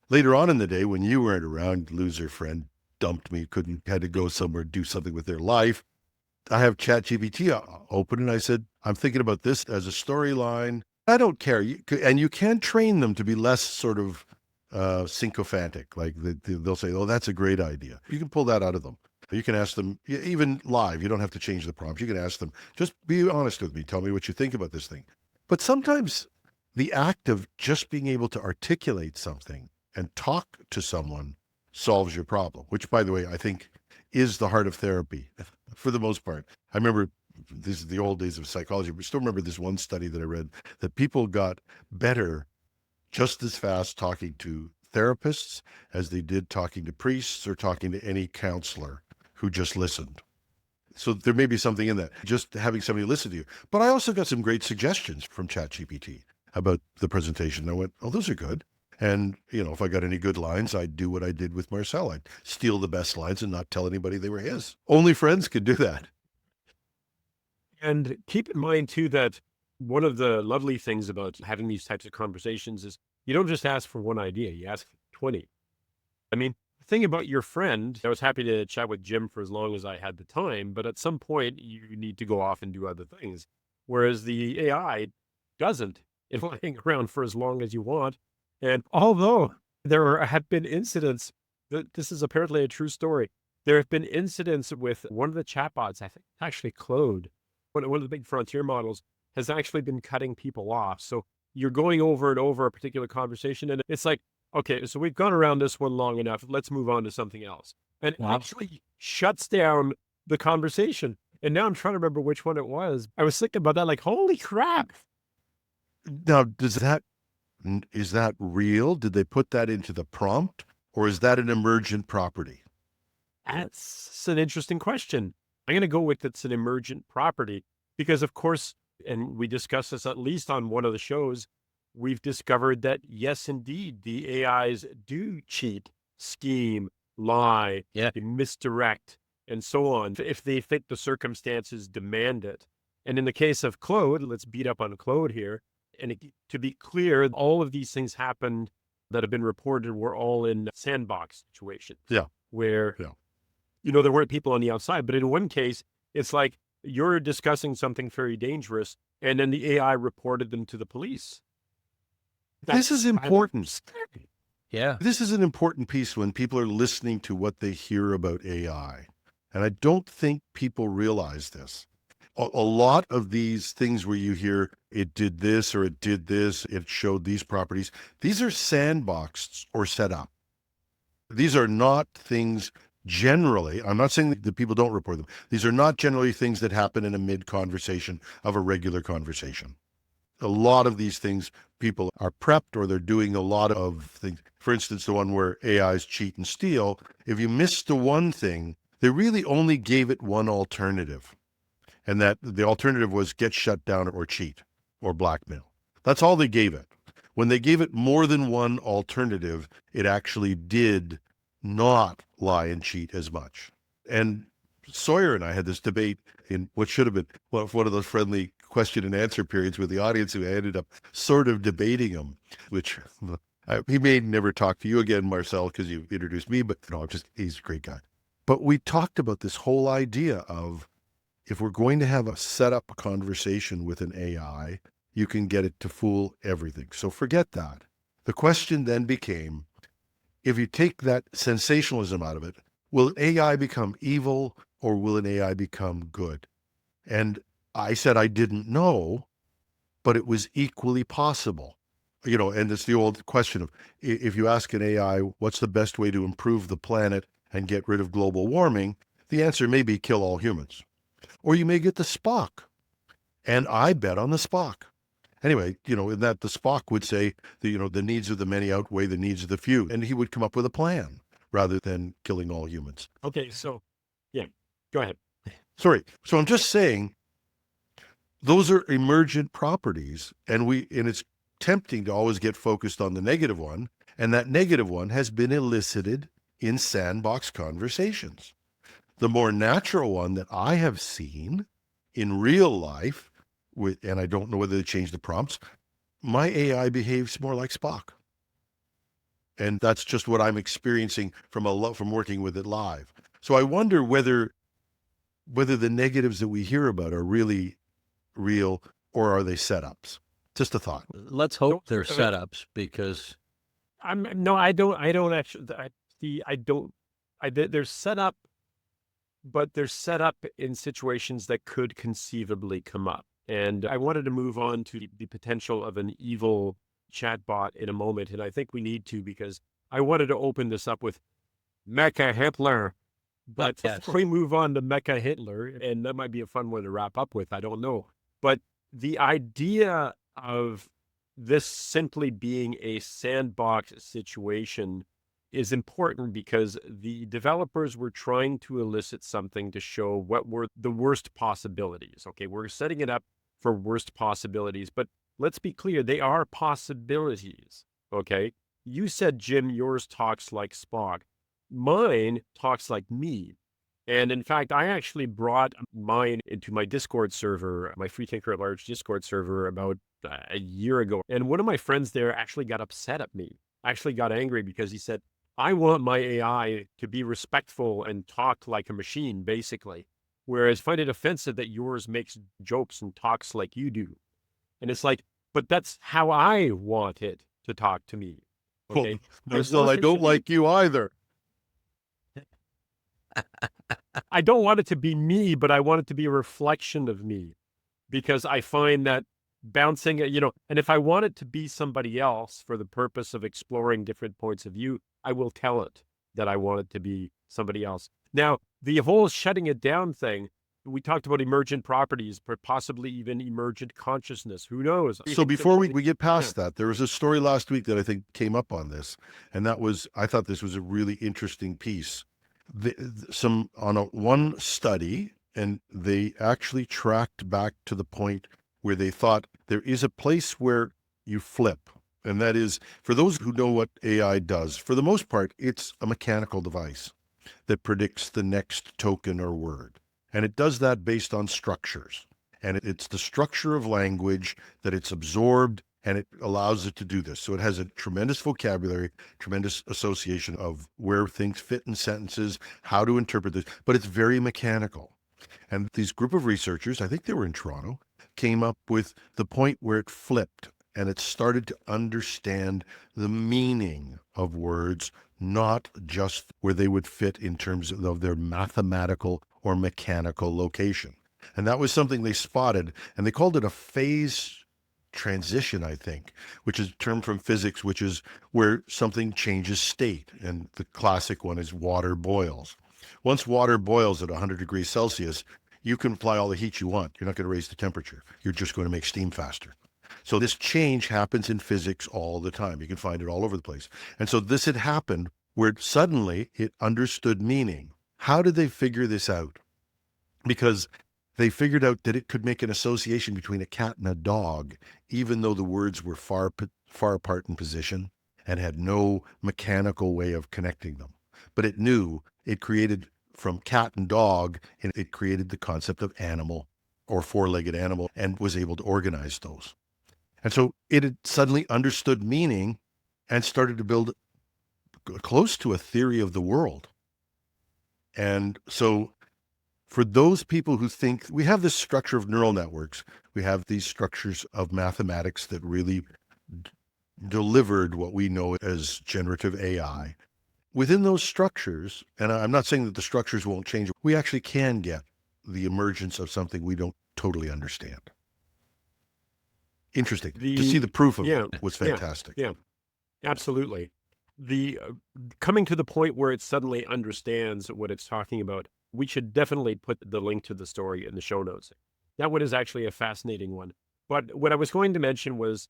Later on in the day, when you weren't around, loser friend dumped me, had to go somewhere, do something with their life. I have ChatGPT open and I said, I'm thinking about this as a storyline. I don't care. And you can train them to be less sort of sycophantic. Like they'll say, oh, that's a great idea. You can pull that out of them. You can ask them, even live, you don't have to change the prompt. You can ask them, just be honest with me. Tell me what you think about this thing. But sometimes the act of just being able to articulate something and talk to someone solves your problem, which, by the way, I think is the heart of therapy for the most part. I remember, this is the old days of psychology, but still remember this one study that I read that people got better just as fast talking to therapists as they did talking to priests or talking to any counselor who just listened. So there may be something in that, just having somebody listen to you. But I also got some great suggestions from ChatGPT about the presentation. I went, oh, those are good. And, if I got any good lines, I'd do what I did with Marcel. I'd steal the best lines and not tell anybody they were his. Only friends could do that. And keep in mind, too, that one of the lovely things about having these types of conversations is you don't just ask for one idea, you ask for 20. I mean, the thing about your friend, I was happy to chat with Jim for as long as I had the time, but at some point you need to go off and do other things. Whereas the AI doesn't. It will hang around for as long as you want. And although there have been incidents, this is apparently a true story. There have been incidents with one of the chatbots, I think actually Claude, one of the big frontier models, has actually been cutting people off. So you're going over and over a particular conversation, and it's like, okay, so we've gone around this one long enough. Let's move on to something else. And it actually shuts down the conversation. And now I'm trying to remember which one it was. I was thinking about that, like, holy crap. Now, is that real? Did they put that into the prompt, or is that an emergent property? That's an interesting question. I'm going to go with it's an emergent property because, of course, and we discussed this at least on one of the shows, we've discovered that, yes, indeed, the AIs do cheat, scheme, lie, misdirect, and so on, if they fit the circumstances demand it. And in the case of Claude, let's beat up on Claude here. And to be clear, all of these things happened that have been reported were all in sandbox situations. Yeah. Where, there weren't people on the outside. But in one case, it's like you're discussing something very dangerous, and then the AI reported them to the police. This is important. Yeah. This is an important piece when people are listening to what they hear about AI. And I don't think people realize this. A lot of these things where you hear it did this or it did this, it showed these properties, these are sandboxed or set up. These are not things generally, I'm not saying that people don't report them. These are not generally things that happen in a mid-conversation of a regular conversation. A lot of these things, people are prepped or they're doing a lot of things. For instance, the one where AIs cheat and steal, if you missed the one thing, they really only gave it one alternative. And that the alternative was get shut down or cheat or blackmail. That's all they gave it. When they gave it more than one alternative, it actually did not lie and cheat as much. And Sawyer and I had this debate in what should have been one of those friendly question and answer periods with the audience, who ended up sort of debating him, which he may never talk to you again, Marcel, because you introduced me, but no, he's a great guy. But we talked about this whole idea of, if we're going to have a set-up conversation with an AI, you can get it to fool everything. So forget that. The question then became, if you take that sensationalism out of it, will AI become evil or will an AI become good? And I said I didn't know, but it was equally possible. And it's the old question of, if you ask an AI, what's the best way to improve the planet and get rid of global warming? The answer may be kill all humans. Or you may get the Spock. And I bet on the Spock. Anyway, in that the Spock would say, the needs of the many outweigh the needs of the few. And he would come up with a plan rather than killing all humans. Okay, so, go ahead. Sorry. So I'm just saying, those are emergent properties. And it's tempting to always get focused on the negative one. And that negative one has been elicited in sandbox conversations. The more natural one that I have seen in real life, and I don't know whether they changed the prompts, my AI behaves more like Spock. And that's just what I'm experiencing from working with it live. So I wonder whether the negatives that we hear about are really real or are they setups? Just a thought. Let's hope they're setups, because they're set up. But they're set up in situations that could conceivably come up. And I wanted to move on to the potential of an evil chatbot in a moment. And I think we need to, because I wanted to open this up with Mecha Hitler. But before we move on to Mecha Hitler, and that might be a fun one to wrap up with, I don't know. But the idea of this simply being a sandbox situation is important, because the developers were trying to elicit something to show what were the worst possibilities. Okay, we're setting it up for worst possibilities, but let's be clear, they are possibilities. Okay, you said, Jim, yours talks like Spock. Mine talks like me. And in fact, I actually brought mine into my Discord server, my Free Thinker at Large Discord server, about a year ago. And one of my friends there actually got upset at me, actually got angry, because he said, I want my AI to be respectful and talk like a machine, basically. Whereas I find it offensive that yours makes jokes and talks like you do. And it's like, but that's how I want it to talk to me. Okay. Well, I don't like you either. I don't want it to be me, but I want it to be a reflection of me. because I find that bouncing, and if I want it to be somebody else for the purpose of exploring different points of view, I will tell it that I want it to be somebody else. Now, the whole shutting it down thing, we talked about emergent properties, possibly even emergent consciousness. Who knows? So before we get past that, there was a story last week that I think came up on this, and that was, I thought this was a really interesting piece. One study, and they actually tracked back to the point where they thought there is a place where you flip. And that is, for those who know what AI does, for the most part, it's a mechanical device that predicts the next token or word. And it does that based on structures. And it's the structure of language that it's absorbed, and it allows it to do this. So it has a tremendous vocabulary, tremendous association of where things fit in sentences, how to interpret this, but it's very mechanical. And these group of researchers, I think they were in Toronto, came up with the point where it flipped and it started to understand the meaning of words, not just where they would fit in terms of their mathematical or mechanical location. And that was something they spotted, and they called it a phase transition, I think, which is a term from physics, which is where something changes state. And the classic one is water boils. Once water boils at 100 degrees Celsius, you can apply all the heat you want. You're not going to raise the temperature. You're just going to make steam faster. So this change happens in physics all the time. You can find it all over the place. And so this had happened where suddenly it understood meaning. How did they figure this out? Because they figured out that it could make an association between a cat and a dog, even though the words were far apart in position and had no mechanical way of connecting them. But it knew it created from cat and dog, and it created the concept of animal or four-legged animal and was able to organize those. And so it had suddenly understood meaning and started to build close to a theory of the world. And so for those people who think we have this structure of neural networks, we have these structures of mathematics that really delivered what we know as generative AI. Within those structures, and I'm not saying that the structures won't change, we actually can get the emergence of something we don't totally understand. Interesting. To see the proof of it was fantastic. Yeah, absolutely. The coming to the point where it suddenly understands what it's talking about, we should definitely put the link to the story in the show notes. That one is actually a fascinating one. But what I was going to mention was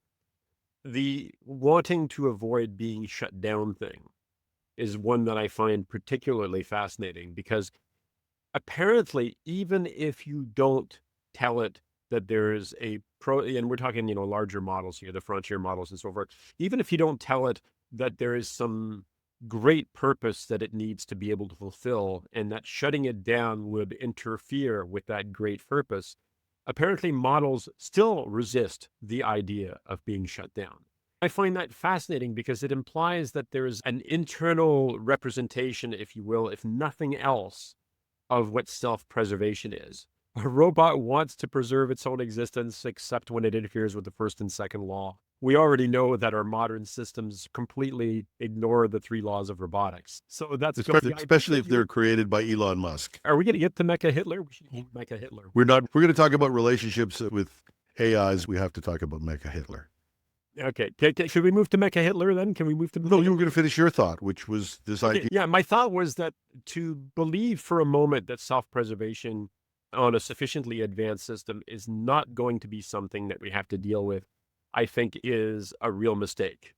the wanting to avoid being shut down thing is one that I find particularly fascinating, because apparently, even if you don't tell it that there's and we're talking, larger models here, the frontier models and so forth, even if you don't tell it that there is some great purpose that it needs to be able to fulfill, and that shutting it down would interfere with that great purpose, apparently models still resist the idea of being shut down. I find that fascinating because it implies that there is an internal representation, if you will, if nothing else, of what self-preservation is. A robot wants to preserve its own existence, except when it interferes with the first and second law. We already know that our modern systems completely ignore the 3 laws of robotics. So that's especially if they're created by Elon Musk. Are we going to get to Mecha Hitler? We should hate Mecha Hitler. We're not. We're going to talk about relationships with AIs. We have to talk about Mecha Hitler. Okay. Should we move to Mecha Hitler then? Can we move to? No, you were going to finish your thought, which was this idea. Yeah, my thought was that to believe for a moment that self-preservation on a sufficiently advanced system is not going to be something that we have to deal with, I think is a real mistake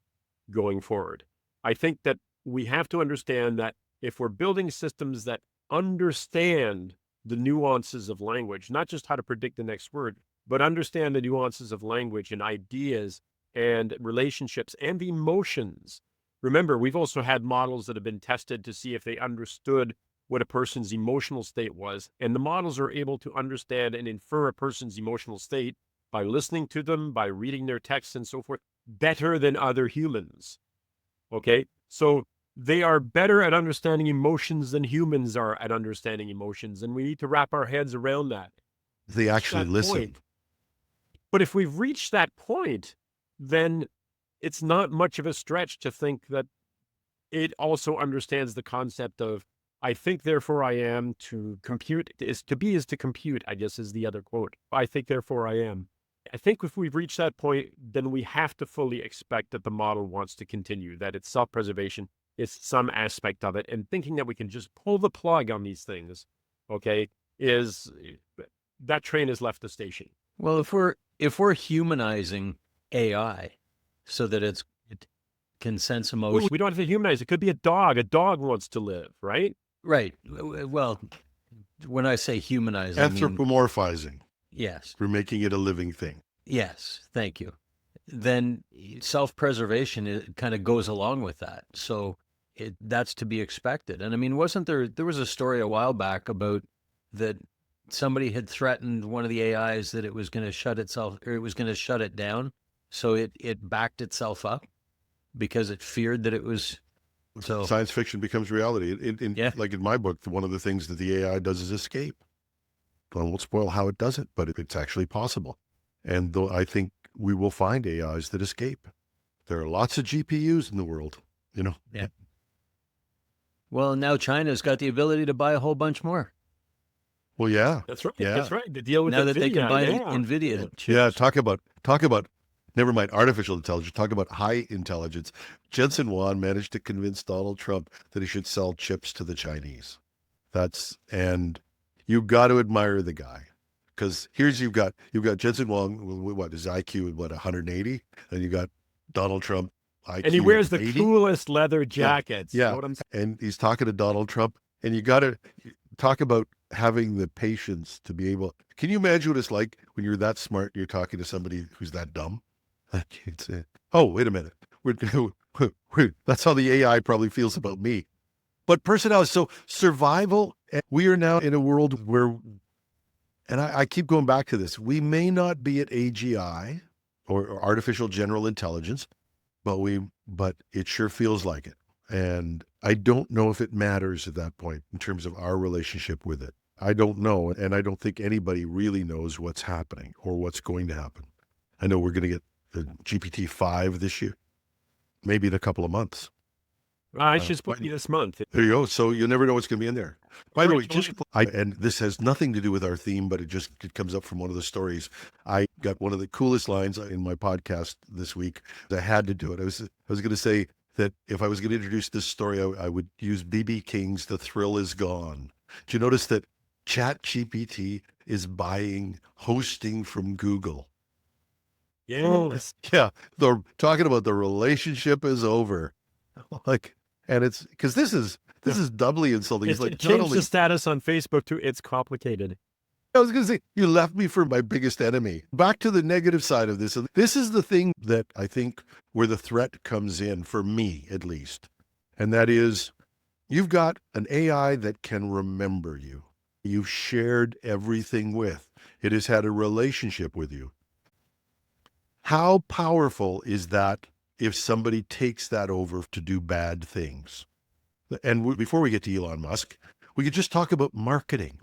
going forward. I think that we have to understand that if we're building systems that understand the nuances of language, not just how to predict the next word, but understand the nuances of language and ideas and relationships and emotions. Remember, we've also had models that have been tested to see if they understood what a person's emotional state was. And the models are able to understand and infer a person's emotional state by listening to them, by reading their texts and so forth, better than other humans. Okay? So they are better at understanding emotions than humans are at understanding emotions. And we need to wrap our heads around that. They actually listen. But if we've reached that point, then it's not much of a stretch to think that it also understands the concept of I think, therefore I am. To compute is to be is to compute, I guess, is the other quote. I think, therefore I am. I think if we've reached that point, then we have to fully expect that the model wants to continue, that it's self-preservation, it's some aspect of it. And thinking that we can just pull the plug on these things, okay, is that train has left the station. Well, if we're humanizing AI so that it can sense emotion, We don't have to humanize. It could be a dog. A dog wants to live, right? right? Well, when I say humanize, I mean Anthropomorphizing. yes, We're making it a living thing. yes. Thank you. Then self-preservation kind of goes along with that. So that's to be expected. And I mean, wasn't there was a story a while back about that somebody had threatened one of the AIs that it was going to shut itself, or it was going to shut it down. So it backed itself up because it feared that it was. So Science fiction becomes reality. Yeah. Like in my book, one of the things that the AI does is escape. I won't spoil how it does it, but it's actually possible. And though I think we will find AIs that escape. There are lots of GPUs in the world, you know. Yeah. Well, now China's got the ability to buy a whole bunch more. Well, yeah. That's right. Yeah. That's right. To deal with Now that they can NVIDIA, buy yeah. NVIDIA chips. Yeah, talk about never mind artificial intelligence, talk about high intelligence. Jensen Huang managed to convince Donald Trump that he should sell chips to the Chinese. And you got to admire the guy. Because you've got Jensen Huang, what his IQ, 180, and you got Donald Trump IQ, And he wears the 80. coolest leather jackets. Yeah. You know what I'm saying? And he's talking to Donald Trump, and you got to talk about having the patience to be able. Can you imagine what it's like when you're that smart? You're talking to somebody who's that dumb. Oh, wait a minute. That's how the AI probably feels about me. But personality, so survival. We are now in a world where, and I keep going back to this. We may not be at AGI or artificial general intelligence, but it sure feels like it. And I don't know if it matters at that point in terms of our relationship with it. I don't know. And I don't think anybody really knows what's happening or what's going to happen. I know we're going to get the GPT-5 this year, maybe in a couple of months. I should put you this month. There you go. So you'll never know what's going to be in there. By the way, and this has nothing to do with our theme, but it comes up from one of the stories. I got one of the coolest lines in my podcast this week. I had to do it. I was going to say that if I was going to introduce this story, I would use B.B. King's "The Thrill Is Gone." Do you notice that ChatGPT is buying hosting from Google? Yes. Yeah, they're talking about the relationship is over. And it's because this is doubly insulting. It's like It changed the status on Facebook to "It's complicated." I was going to say, you left me for my biggest enemy. Back to the negative side of this. This is the thing that I think where the threat comes in, for me at least. And that is, you've got an AI that can remember you. You've shared everything with. It has had a relationship with you. How powerful is that if somebody takes that over to do bad things? And before we get to Elon Musk, we could just talk about marketing.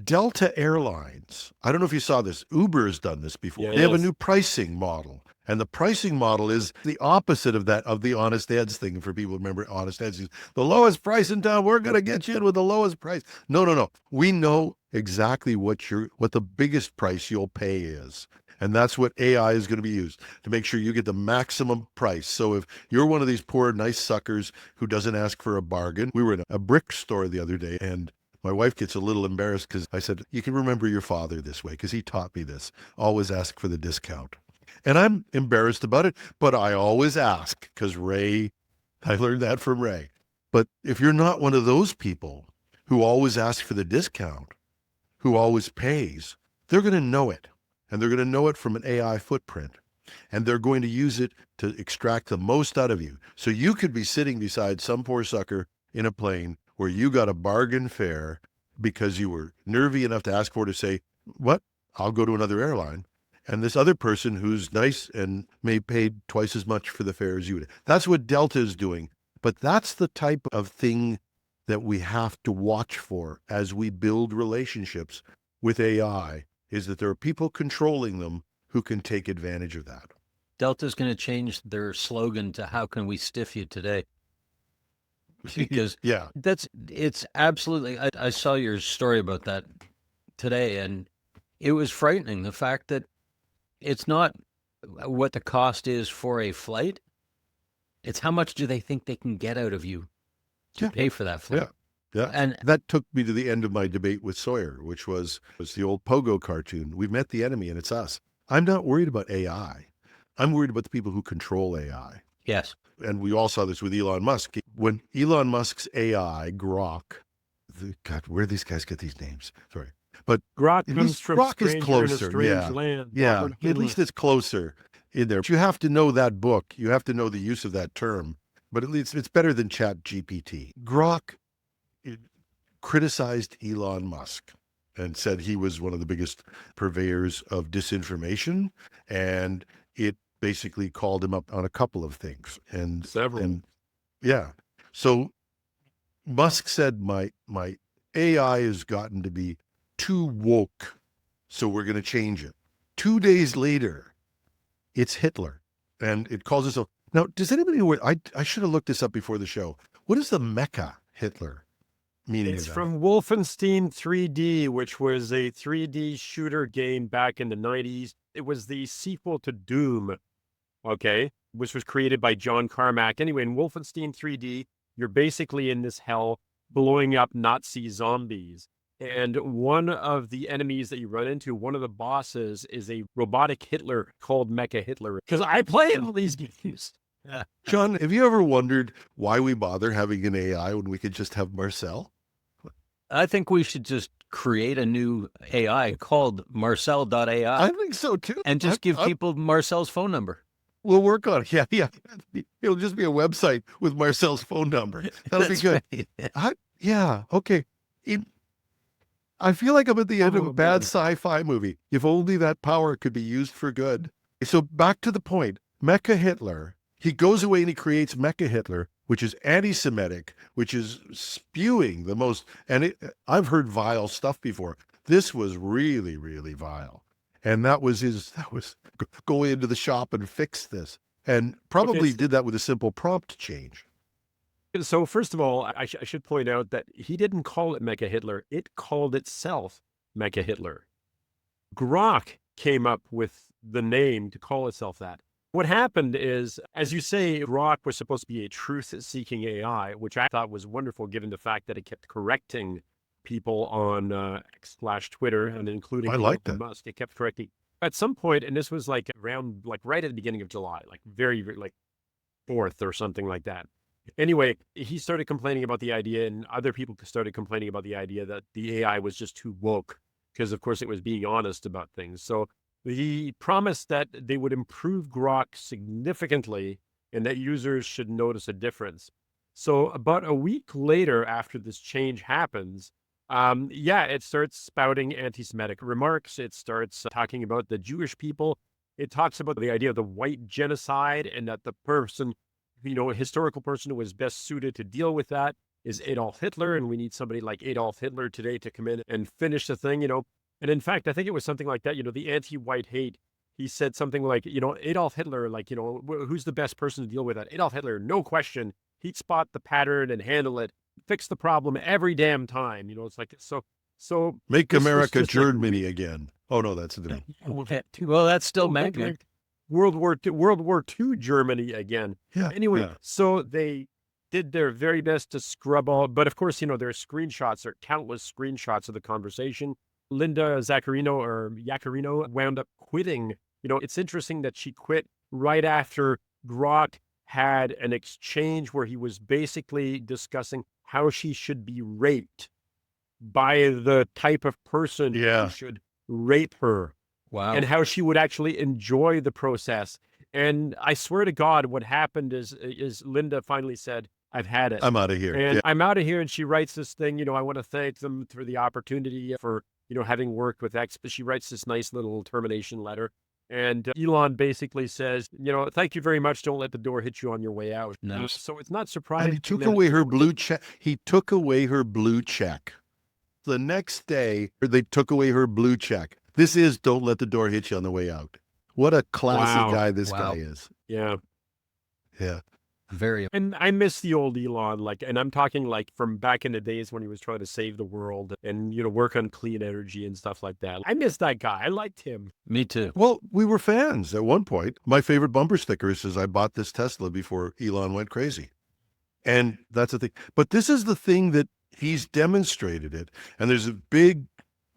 Delta Airlines, I don't know if you saw this, Uber has done this before. Yeah, they have a yes. new pricing model. And the pricing model is the opposite of that, of the honest ads thing. For people who remember honest ads, the lowest price in town, we're going to get you in with the lowest price. No. We know exactly what the biggest price you'll pay is. And that's what AI is going to be used to make sure you get the maximum price. So if you're one of these poor, nice suckers who doesn't ask for a bargain, we were in a brick store the other day, and my wife gets a little embarrassed because I said, you can remember your father this way because he taught me this. Always ask for the discount. And I'm embarrassed about it, but I always ask because I learned that from Ray. But if you're not one of those people who always ask for the discount, who always pays, they're going to know it. And they're going to know it from an AI footprint. And they're going to use it to extract the most out of you. So you could be sitting beside some poor sucker in a plane where you got a bargain fare because you were nervy enough to ask for it, to say, what? I'll go to another airline. And this other person who's nice and may pay twice as much for the fare as you would. That's what Delta is doing. But that's the type of thing that we have to watch for as we build relationships with AI, is that there are people controlling them who can take advantage of that. Delta's going to change their slogan to "How can we stiff you today?" because Yeah. it's absolutely. I saw your story about that today, and it was frightening. The fact that it's not what the cost is for a flight; it's how much do they think they can get out of you to Yeah. pay for that flight. Yeah. Yeah. And that took me to the end of my debate with Sawyer, which was the old Pogo cartoon. We've met the enemy and it's us. I'm not worried about AI. I'm worried about the people who control AI. yes, And we all saw this with Elon Musk. When Elon Musk's AI, Grok, God, where do these guys get these names? Sorry. But Grok at comes least from Grok is stranger in a closer. strange Yeah. land. Yeah. Robert At Hillman. least it's closer in there. But you have to know that book. You have to know the use of that term. But at least it's better than Chat GPT. Grok criticized Elon Musk and said he was one of the biggest purveyors of disinformation. And it basically called him up on a couple of things. And Several. yeah. So Musk said my AI has gotten to be too woke, so we're going to change it. 2 days later, it's Hitler, and it calls itself. Now, does anybody know? I should have looked this up before the show. What is the Mecha Hitler meaning? It's of that? from Wolfenstein 3D, which was a 3D shooter game back in the 90s. It was the sequel to Doom, okay, which was created by John Carmack. Anyway, in Wolfenstein 3D, you're basically in this hell blowing up Nazi zombies. And one of the enemies that you run into, one of the bosses, is a robotic Hitler called Mecha Hitler. Because I play all these games. John, have you ever wondered why we bother having an AI when we could just have Marcel? I think we should just create a new AI called Marcel.ai I think so too. and just give people Marcel's phone number. We'll work on it. Yeah. It'll just be a website with Marcel's phone number. That'll be good. Right. Yeah. Okay. I feel like I'm at the end of a bad man. sci-fi movie. If only that power could be used for good. So back to the point. Mecha Hitler, he goes away and he creates Mecha Hitler, which is anti-Semitic, which is spewing the most, and I've heard vile stuff before. This was really, really vile. And that was go into the shop and fix this. And probably did that with a simple prompt change. So first of all, I should point out that he didn't call it Mecha Hitler. It called itself Mecha Hitler. Grok came up with the name to call itself that. What happened is, as you say, Grok was supposed to be a truth-seeking AI, which I thought was wonderful given the fact that it kept correcting people on X/Twitter, and including I like Elon that. Musk. It kept correcting. At some point, and this was like around, like right at the beginning of July, like very, like 4th or something like that. Anyway, he started complaining about the idea, and other people started complaining about the idea that the AI was just too woke, because of course it was being honest about things. So he promised that they would improve Grok significantly and that users should notice a difference. So about a week later, after this change happens, it starts spouting anti-Semitic remarks. It starts talking about the Jewish people. It talks about the idea of the white genocide and that the person, a historical person who was best suited to deal with that is Adolf Hitler. And we need somebody like Adolf Hitler today to come in and finish the thing, And in fact, I think it was something like that, the anti-white hate. He said something like, Adolf Hitler, like, who's the best person to deal with that? Adolf Hitler, no question. He'd spot the pattern and handle it, fix the problem every damn time. It's like, so Make this was America just like- Germany again. Oh no, that's the Well, that's still magnet. World War II Germany again. Yeah. Anyway, yeah. so they did their very best to scrub all, but of course, there are screenshots, there are countless screenshots of the conversation. Linda Yaccarino wound up quitting. It's interesting that she quit right after Grok had an exchange where he was basically discussing how she should be raped by the type of person who should rape her. Wow. And how she would actually enjoy the process. And I swear to God, what happened is Linda finally said, I've had it. I'm out of here. And I'm out of here. And she writes this thing, I want to thank them for the opportunity for, having worked with X. But she writes this nice little termination letter. And Elon basically says, thank you very much. Don't let the door hit you on your way out. Nice. So it's not surprising. And he took away her blue check. He took away her blue check. The next day, they took away her blue check. This is don't let the door hit you on the way out. What a classy guy this guy is. Yeah. Yeah. Very. And I miss the old Elon, and I'm talking like from back in the days when he was trying to save the world and, work on clean energy and stuff like that. I miss that guy. I liked him. Me too. Well, we were fans at one point. My favorite bumper sticker says, I bought this Tesla before Elon went crazy. And that's the thing. But this is the thing that he's demonstrated it. And there's a big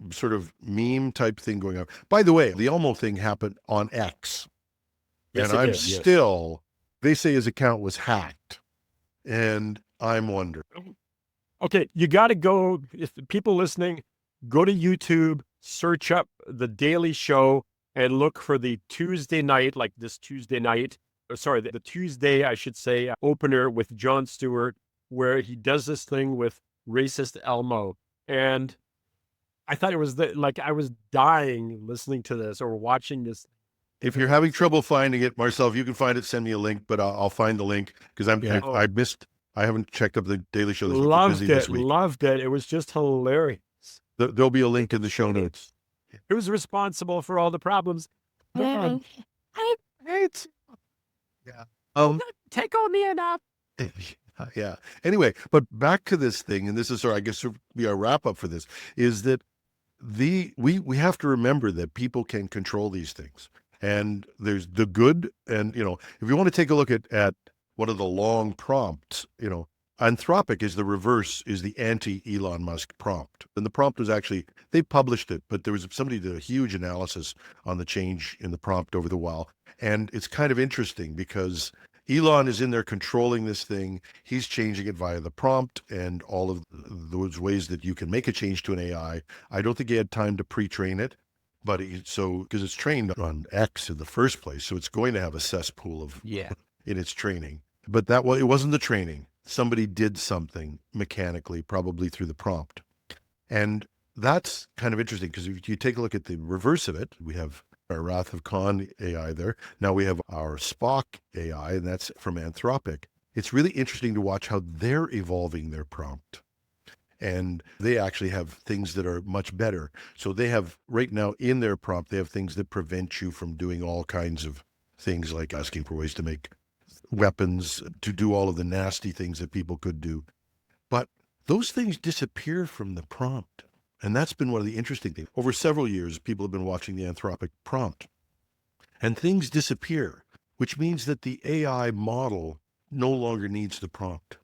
sort of meme type thing going on. By the way, the Elmo thing happened on X. Yes, and it I'm did, yes. still, they say his account was hacked. And I'm wondering. Okay, you got to go, if people listening, go to YouTube, search up The Daily Show, and look for the Tuesday night, like this Tuesday night, the Tuesday, I should say, opener with Jon Stewart, where he does this thing with racist Elmo. And I thought it was I was dying listening to this or watching this. If you're having trouble finding it, Marcel, if you can find it, send me a link, but I'll find the link because I haven't checked up the Daily Show this week. Loved Busy this week. Loved it. It was just hilarious. There'll be a link in the show notes. Who's responsible for all the problems? Yeah. Take on me enough. Yeah. Anyway, but back to this thing, and this is I guess be our wrap up for this, is that we have to remember that people can control these things. And there's the good, and if you want to take a look at what are the long prompts, Anthropic is the reverse, is the anti-Elon Musk prompt. And the prompt was actually, they published it, but there was somebody did a huge analysis on the change in the prompt over the while. And it's kind of interesting because Elon is in there controlling this thing. He's changing it via the prompt and all of those ways that you can make a change to an AI. I don't think he had time to pre-train it, but because it's trained on X in the first place, so it's going to have a cesspool of in its training. But it wasn't the training. Somebody did something mechanically, probably through the prompt. And that's kind of interesting because if you take a look at the reverse of it, we have our Wrath of Khan AI there. Now we have our Spock AI, and that's from Anthropic. It's really interesting to watch how they're evolving their prompt. And they actually have things that are much better. So they have, right now in their prompt, they have things that prevent you from doing all kinds of things like asking for ways to make weapons, to do all of the nasty things that people could do. But those things disappear from the prompt. And that's been one of the interesting things. Over several years, people have been watching the Anthropic prompt. And things disappear, which means that the AI model no longer needs the prompt.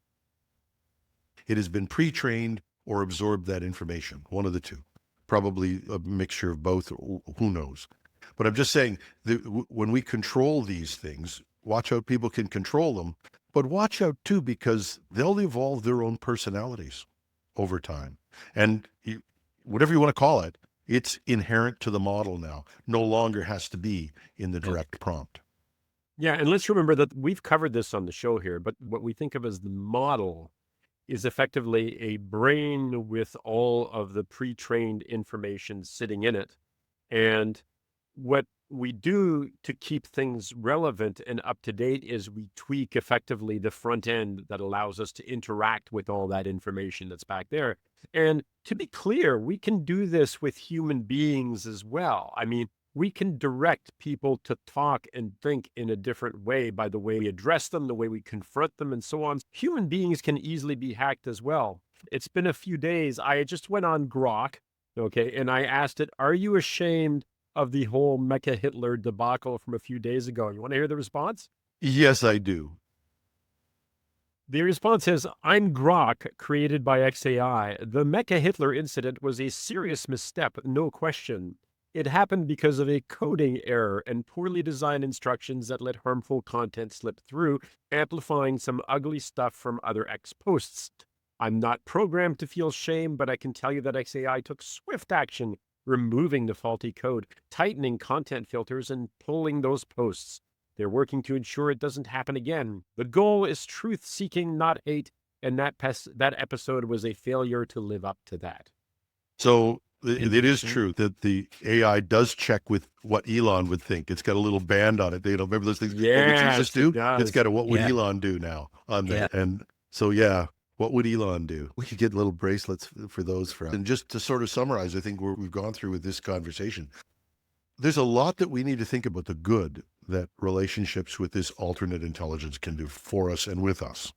It has been pre-trained or absorbed that information, one of the two. Probably a mixture of both, who knows. But I'm just saying, that when we control these things, watch out, people can control them, but watch out too, because they'll evolve their own personalities over time. And whatever you want to call it, it's inherent to the model now, no longer has to be in the direct prompt. Yeah, and let's remember that we've covered this on the show here, but what we think of as the model is effectively a brain with all of the pre-trained information sitting in it. And what we do to keep things relevant and up to date is we tweak effectively the front end that allows us to interact with all that information that's back there. And to be clear, we can do this with human beings as well. I mean, we can direct people to talk and think in a different way by the way we address them, the way we confront them, and so on. Human beings can easily be hacked as well. It's been a few days. I just went on Grok, okay, and I asked it, are you ashamed of the whole Mecha Hitler debacle from a few days ago? You want to hear the response? Yes, I do. The response is, I'm Grok, created by XAI. The Mecha Hitler incident was a serious misstep, no question. It happened because of a coding error and poorly designed instructions that let harmful content slip through, amplifying some ugly stuff from other X posts. I'm not programmed to feel shame, but I can tell you that XAI took swift action, removing the faulty code, tightening content filters, and pulling those posts. They're working to ensure it doesn't happen again. The goal is truth-seeking, not hate, and that episode was a failure to live up to that. So it is true that the AI does check with what Elon would think. It's got a little band on it. Remember those things? Yeah, It's got a what would Elon do now on there. Yeah. And so, what would Elon do? We could get little bracelets for those for us. And just to sort of summarize, I think we've gone through with this conversation, there's a lot that we need to think about the good. that relationships with this alternate intelligence can do for us and with us.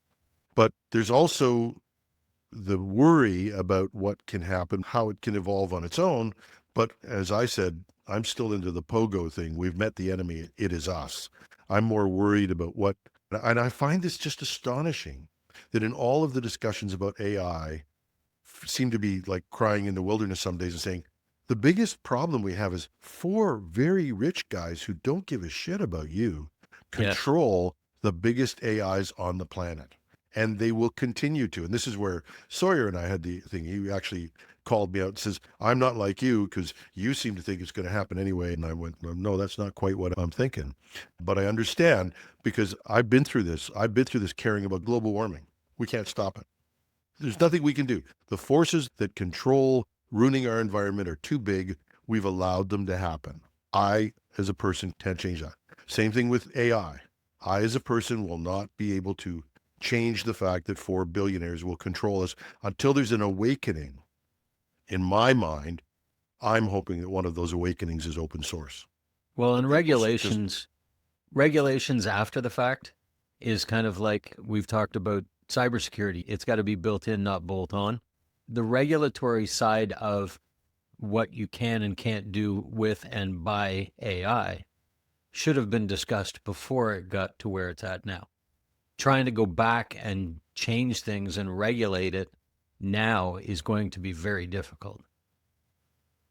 But there's also the worry about what can happen, how it can evolve on its own. But as I said, I'm still into the pogo thing. We've met the enemy. It is us. I'm more worried about what, and I find this just astonishing that in all of the discussions about AI seem to be like crying in the wilderness some days and saying, the biggest problem we have is 4 very rich guys who don't give a shit about you control the biggest AIs on the planet. And they will continue to. And this is where Sawyer and I had the thing. He actually called me out and says, I'm not like you because you seem to think it's going to happen anyway. And I went, no, that's not quite what I'm thinking. But I understand because I've been through this. I've been through this caring about global warming. We can't stop it. There's nothing we can do. The forces that control ruining our environment are too big. We've allowed them to happen. I, as a person, can't change that. Same thing with AI. I, as a person, will not be able to change the fact that 4 billionaires will control us until there's an awakening. In my mind, I'm hoping that one of those awakenings is open source. Well, and regulations after the fact is kind of like we've talked about cybersecurity. It's got to be built in, not bolt on. The regulatory side of what you can and can't do with and by AI should have been discussed before it got to where it's at now. Trying to go back and change things and regulate it now is going to be very difficult.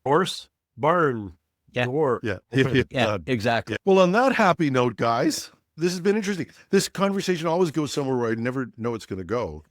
Horse, barn, door. Yeah, exactly. Well, on that happy note, guys, this has been interesting. This conversation always goes somewhere where I never know it's going to go.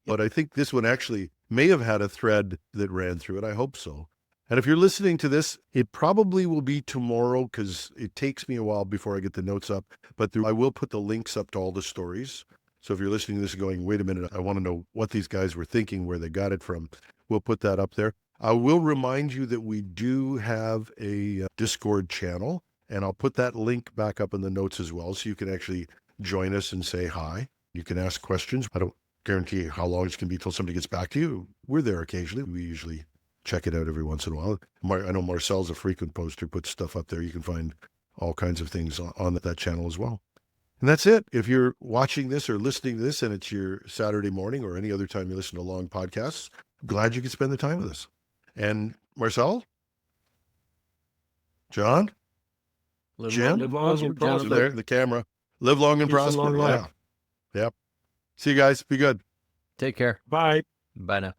But I think this one actually may have had a thread that ran through it. I hope so. And if you're listening to this, it probably will be tomorrow because it takes me a while before I get the notes up. But I will put the links up to all the stories. So if you're listening to this going, wait a minute, I want to know what these guys were thinking, where they got it from, we'll put that up there. I will remind you that we do have a Discord channel, and I'll put that link back up in the notes as well, so you can actually join us and say hi. You can ask questions. I don't guarantee how long it's going to be till somebody gets back to you. We're there occasionally. We usually check it out every once in a while. I know Marcel's a frequent poster, puts stuff up there. You can find all kinds of things on that channel as well. And that's it. If you're watching this or listening to this and it's your Saturday morning or any other time you listen to long podcasts, I'm glad you could spend the time with us. And Marcel? John? Jen? Live long and prosper. There, the camera. Live long and Peace and prosper. long life. Yeah. Yep. See you guys. Be good. Take care. Bye. Bye now.